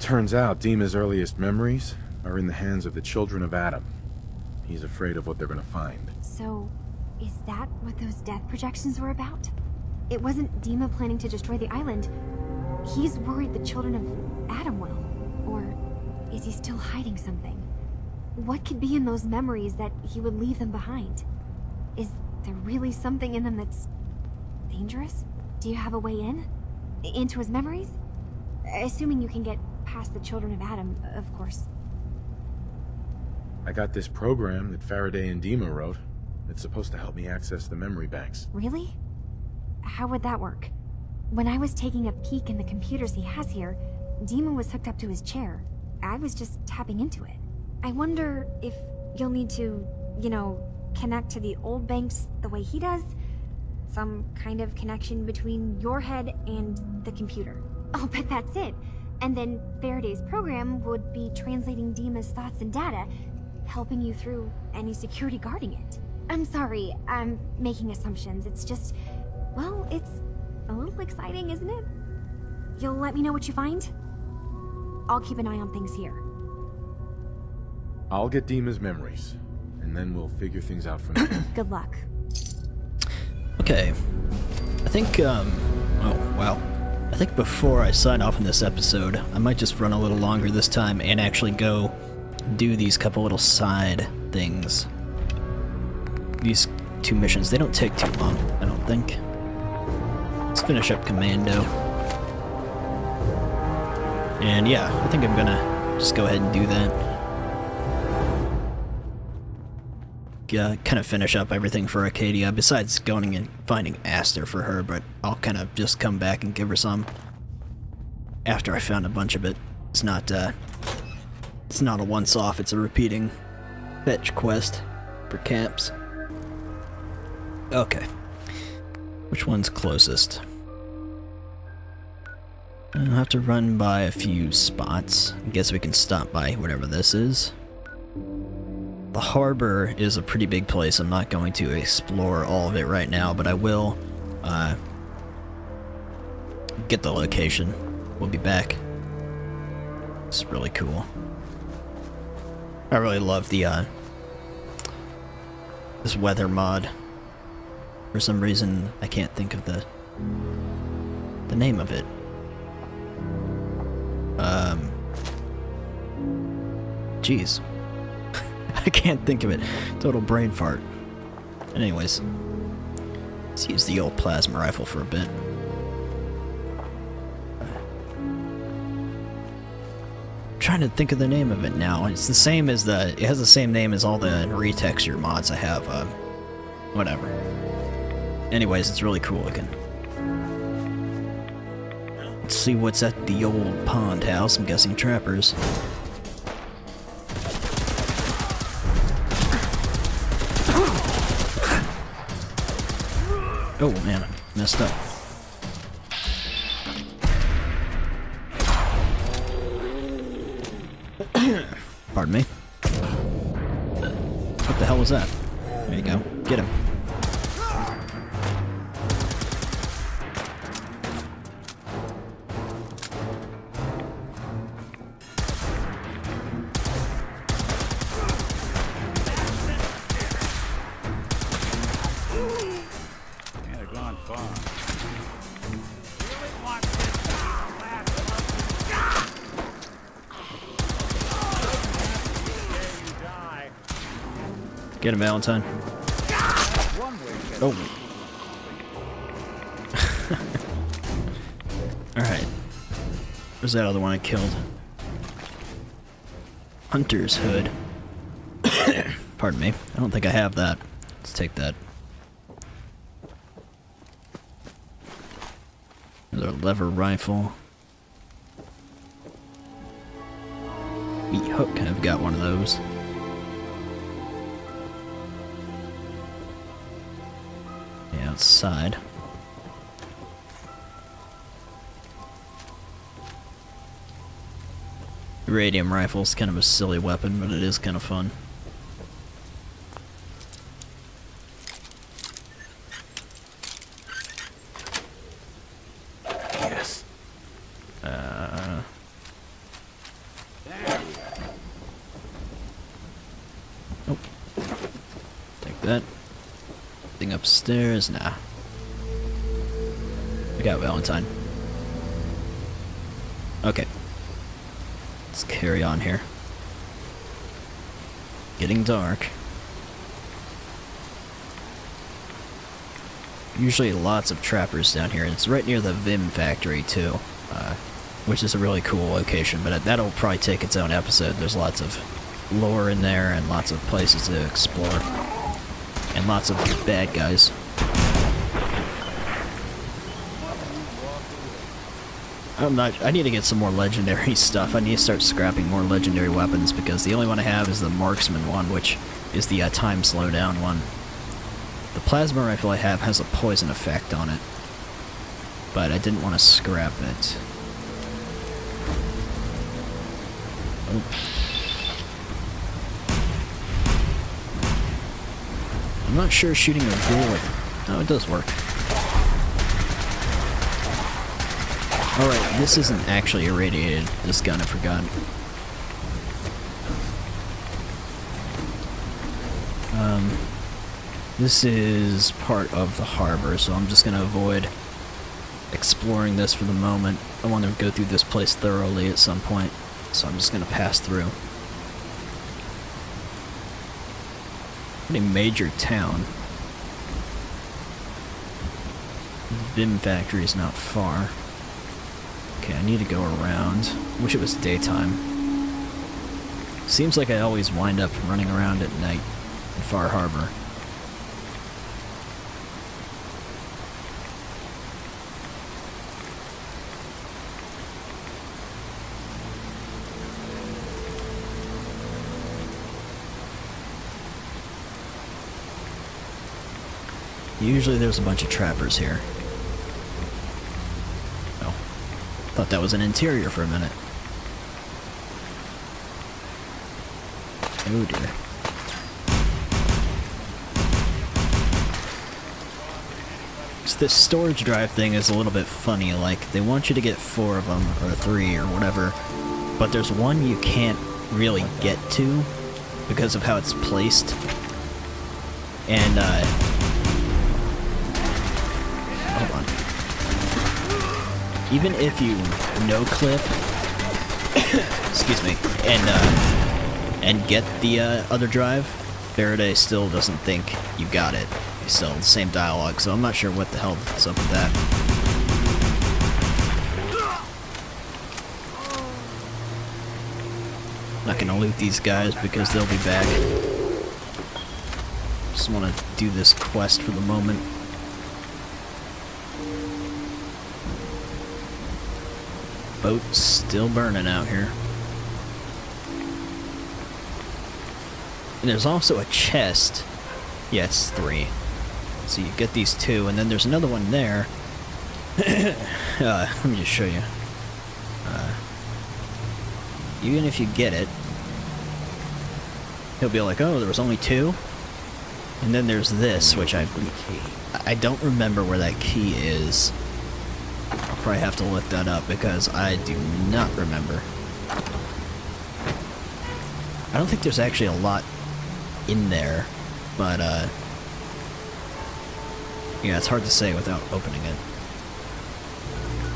Turns out Dima's earliest memories are in the hands of the children of Adam. He's afraid of what they're gonna find. So, is that what those death projections were about? It wasn't Dima planning to destroy the island. He's worried the children of Adam will. Or is he still hiding something? What could be in those memories that he would leave them behind? Is there really something in them that's dangerous? Do you have a way in? Into his memories? Assuming you can get past the children of Adam, of course. I got this program that Faraday and Dima wrote. It's supposed to help me access the memory banks. Really? How would that work? When I was taking a peek in the computers he has here, Dima was hooked up to his chair. I was just tapping into it. I wonder if you'll need to, you know, connect to the old banks the way he does? Some kind of connection between your head and the computer. I'll bet that's it. And then Faraday's program would be translating Dima's thoughts and data, helping you through any security guarding it. I'm sorry, I'm making assumptions. It's just, well, it's a little exciting, isn't it? You'll let me know what you find? I'll keep an eye on things here. I'll get Dima's memories, and then we'll figure things out from there. Good luck. Okay. I think, oh, wow. I think before I sign off in this episode, I might just run a little longer this time and actually go do these couple little side things. These two missions, they don't take too long, I don't think. Let's finish up Commando. And yeah, I think I'm gonna just go ahead and do that. Kind of finish up everything for Acadia, besides going and finding Aster for her, but I'll kind of just come back and give her some after I found a bunch of it. It's not a once-off, it's a repeating fetch quest for camps. Okay. Which one's closest? I'll have to run by a few spots. I guess we can stop by whatever this is. The harbor is a pretty big place. I'm not going to explore all of it right now, but I will get the location. We'll be back. It's really cool. I really love the this weather mod. For some reason, I can't think of the name of it. Jeez. I can't think of it. Total brain fart. Anyways, let's use the old plasma rifle for a bit. I'm trying to think of the name of it now. It's the same as it has the same name as all the retexture mods I have. Whatever. Anyways, it's really cool looking. Let's see what's at the old pond house. I'm guessing trappers. Oh man, I messed up. Pardon me. What the hell was that? There you go. Get him. Can't have gone far. Get him, Valentine. Oh. Alright. Where's that other one I killed? Hunter's hood. Pardon me. I don't think I have that. Let's take that. There's our lever rifle. Meat hook, I've got one of those. Outside. Radium rifle's kind of a silly weapon, but it is kind of fun. Yes. Oh. Take that. Thing upstairs? Nah. I got Valentine. Okay. Let's carry on here. Getting dark. Usually lots of trappers down here. It's right near the Vim factory too, which is a really cool location, but that'll probably take its own episode. There's lots of lore in there and lots of places to explore. And lots of bad guys. I need to get some more legendary stuff. I need to start scrapping more legendary weapons because the only one I have is the marksman one, which is the time slowdown one. The plasma rifle I have has a poison effect on it, but I didn't want to scrap it. Oh. I'm not sure shooting a bullet. No, it does work. Alright, this isn't actually irradiated, this gun, I forgot. This is part of the harbor, so I'm just gonna avoid exploring this for the moment. I want to go through this place thoroughly at some point, so I'm just gonna pass through. Pretty major town. The Vim factory is not far. Okay, I need to go around. Wish it was daytime. Seems like I always wind up running around at night in Far Harbor. Usually there's a bunch of trappers here. Oh. Thought that was an interior for a minute. Oh dear. So this storage drive thing is a little bit funny. Like, they want you to get 4 of them, or 3, or whatever. But there's one you can't really get to because of how it's placed. And, hold on. Even if you no-clip, excuse me, and get the other drive, Faraday still doesn't think you got it. It's still the same dialogue, so I'm not sure what the hell is up with that. Not gonna loot these guys because they'll be back. Just wanna do this quest for the moment. boat's still burning out here. And there's also a chest. Yeah, it's 3. So you get these 2, and then there's another one there. Let me just show you. Even if you get it, he'll be like, oh, there was only 2? And then there's this, which I don't remember where that key is. I'll probably have to look that up because I do not remember. I don't think there's actually a lot in there, but yeah, it's hard to say without opening it.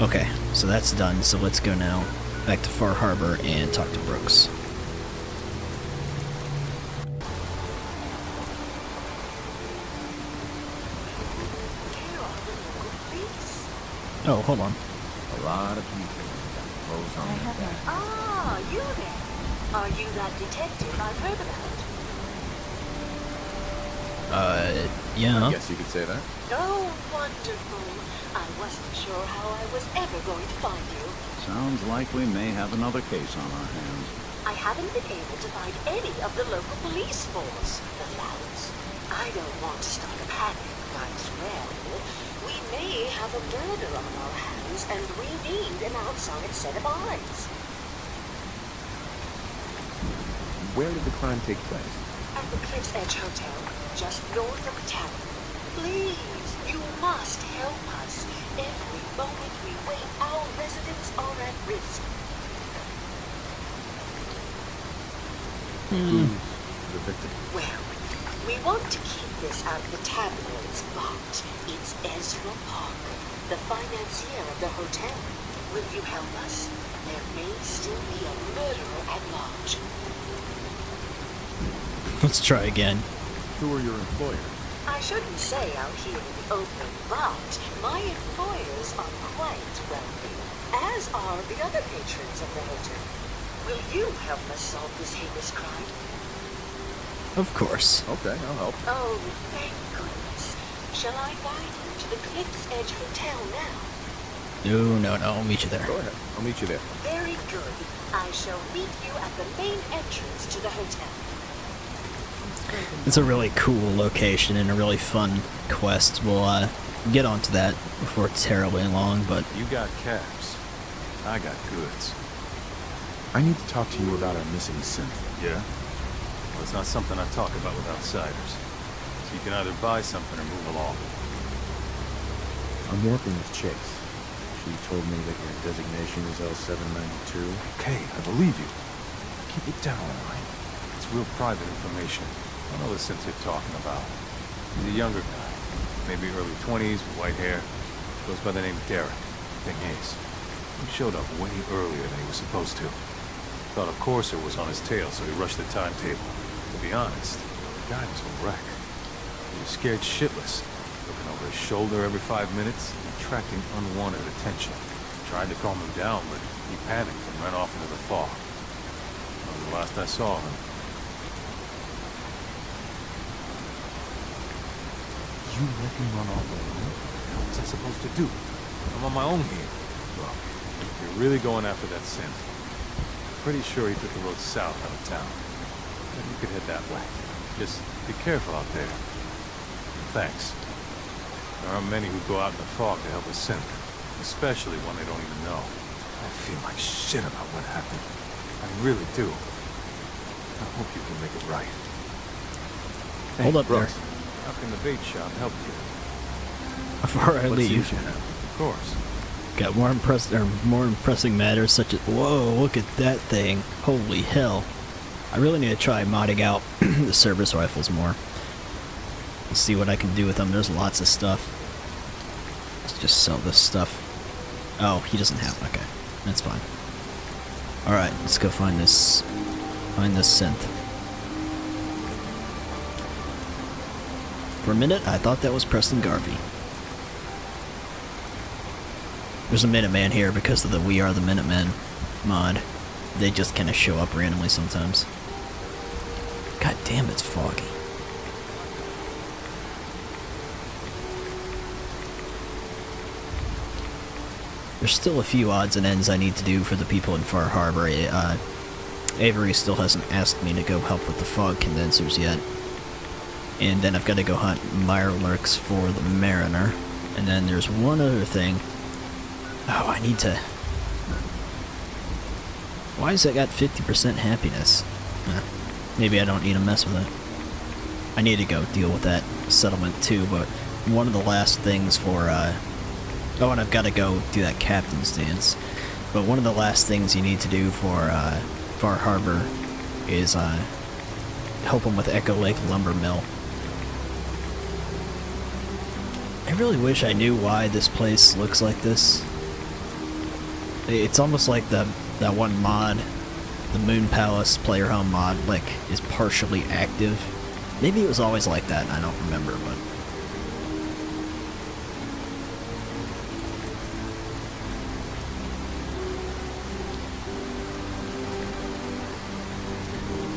Okay, so that's done, so let's go now back to Far Harbor and talk to Brooks. Oh, hold on. A lot of people got clothes on their back. Ah, you there. Are you that detective I've heard about? Yeah. I guess you could say that. Oh, wonderful. I wasn't sure how I was ever going to find you. Sounds like we may have another case on our hands. I haven't been able to find any of the local police force, the louts. I don't want to start a panic, but, well, we may have a murder on our hands, and we need an outside set of eyes. Where did the crime take place? At the Cliff's Edge Hotel, just north of the tavern. Please, you must help us. Every moment we wait, our residents are at risk. Who's the victim? Well, we want to keep this out of the tabloids, but it's Ezra Parker, the financier of the hotel. Will you help us? There may still be a murderer at large. Let's try again. Who are your employers? I shouldn't say out here in the open, but my employers are quite wealthy, as are the other patrons of the hotel. Will you help us solve this heinous crime? Of course. Okay, I'll help. Oh, thank goodness. Shall I guide you to the Cliff's Edge Hotel now? No, I'll meet you there. Go ahead. I'll meet you there. Very good. I shall meet you at the main entrance to the hotel. It's a really cool location and a really fun quest. We'll get onto that before terribly long, but... You got caps. I got goods. I need to talk to you about our missing synth. Yeah? Well, it's not something I talk about with outsiders. So you can either buy something or move along. I'm working with Chase. She told me that your designation is L792. Okay, I believe you. Keep it down, alright? It's real private information. I know the synth you're talking about. He's a younger guy. Maybe early 20s, with white hair. Goes by the name Derek. Thing is, he showed up way earlier than he was supposed to. Thought a courser was on his tail, so he rushed the timetable. To be honest, the guy was a wreck. He was scared shitless, looking over his shoulder every 5 minutes, and attracting unwanted attention. Tried to calm him down, but he panicked and ran off into the fog. That was the last I saw of him. You let him run off alone? What was I supposed to do? I'm on my own here. Look, if you're really going after that synth, pretty sure he took the road south out of town. Then you could head that way. Just be careful out there. Thanks. There aren't many who go out in the fog to help a synth, especially one they don't even know. I feel like shit about what happened. I really do. I hope you can make it right. Hold up, Brooks. there. How can the bait shop help you? Before I Let's leave, see what you have. Of course. got more impressing matters such as... Whoa, look at that thing. Holy hell. I really need to try modding out the service rifles more. Let's see what I can do with them. There's lots of stuff. Let's just sell this stuff. Oh, he doesn't have... Okay, that's fine. Alright, let's go find this... synth. For a minute, I thought that was Preston Garvey. There's a Minuteman here because of the We Are the Minutemen mod. They just kind of show up randomly sometimes. God damn, it's foggy. there's still a few odds and ends I need to do for the people in Far Harbor. Avery still hasn't asked me to go help with the fog condensers yet. And then I've got to go hunt mirelurks for the Mariner. And then there's one other thing. Oh, I need to... Why has it got 50% happiness? Maybe I don't need to mess with it. I need to go deal with that settlement too, but one of the last things for, oh, and I've got to go do that captain's dance. But one of the last things you need to do for, Far Harbor is, help them with Echo Lake Lumber Mill. I really wish I knew why this place looks like this. It's almost like that one mod, the Moon Palace Player Home mod, like, is partially active. Maybe it was always like that, and I don't remember, but...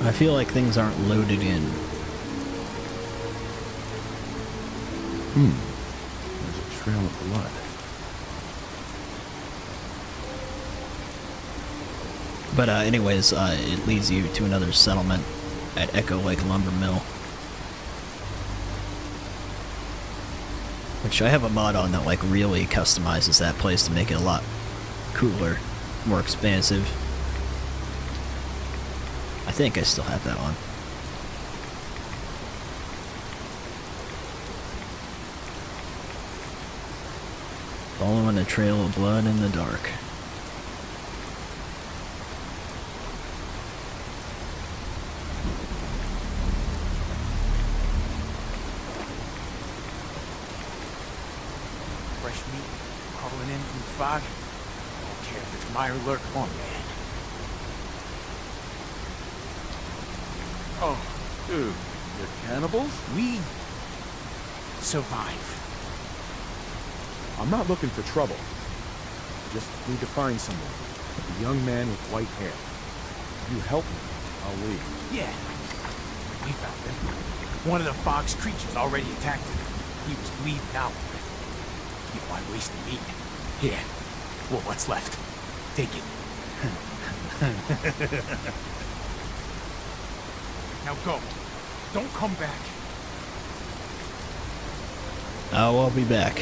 I feel like things aren't loaded in. There's a trail of blood. But anyways, it leads you to another settlement at Echo Lake Lumber Mill. Which I have a mod on that like really customizes that place to make it a lot cooler, more expansive. I think I still have that on. Following a trail of blood in the dark. Fresh meat crawling in from the fog. Don't care if it's mirelurk or man. Oh, dude, you're cannibals? We survive. I'm not looking for trouble. Just need to find someone. A young man with white hair. If you help me, I'll leave. Yeah, we found him. One of the fog's creatures already attacked him. He was bleeding out. Why waste the meat? Here. Well, what's left? Take it. Now go. Don't come back. Oh, I'll be back.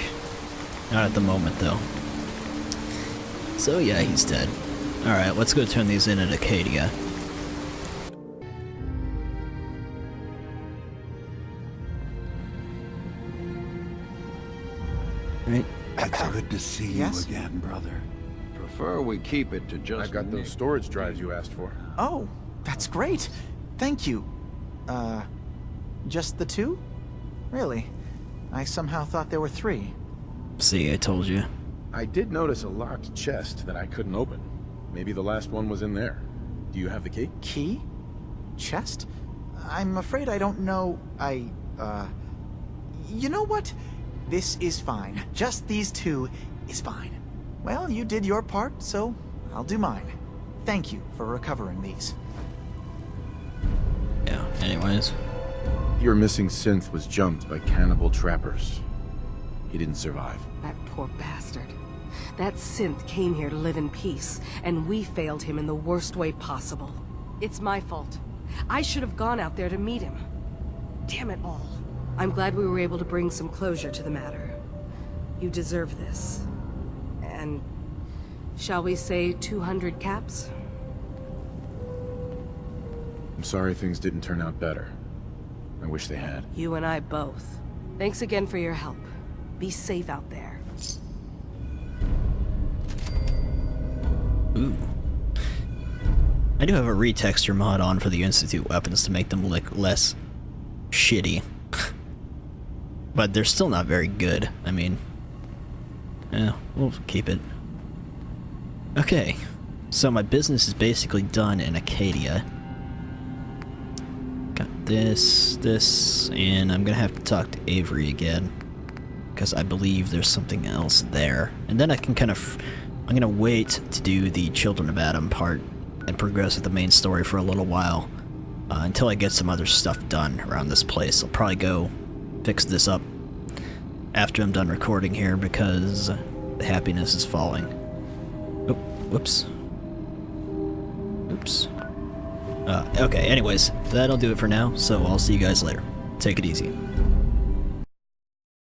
Not at the moment, though. So yeah, he's dead. Alright, let's go turn these in at Acadia. Right. It's good to see you again, brother. Prefer we keep it to just I got those storage drives you asked for. Oh, that's great. Thank you. Just the two? Really? I somehow thought there were three. See, I told you. I did notice a locked chest that I couldn't open. Maybe the last one was in there. Do you have the key? Key? Chest? I'm afraid I don't know. You know what? This is fine. Just these two is fine. Well, you did your part, so I'll do mine. Thank you for recovering these. Yeah, anyways. Your missing synth was jumped by cannibal trappers. He didn't survive. That poor bastard. That synth came here to live in peace, and we failed him in the worst way possible. It's my fault. I should have gone out there to meet him. Damn it all. I'm glad we were able to bring some closure to the matter. You deserve this. And shall we say 200 caps? I'm sorry things didn't turn out better. I wish they had. You and I both. Thanks again for your help. Be safe out there. Ooh. I do have a retexture mod on for the Institute weapons to make them look less shitty. But they're still not very good. I mean, yeah, we'll keep it. Okay, so my business is basically done in Acadia. Got this, and I'm gonna have to talk to Avery again, because I believe there's something else there. And then I can kind of, I'm gonna wait to do the Children of Adam part and progress with the main story for a little while, until I get some other stuff done around this place. I'll probably go fix this up after I'm done recording here, because the happiness is falling. Whoops. Oops. Okay, anyways, that'll do it for now, so I'll see you guys later. Take it easy.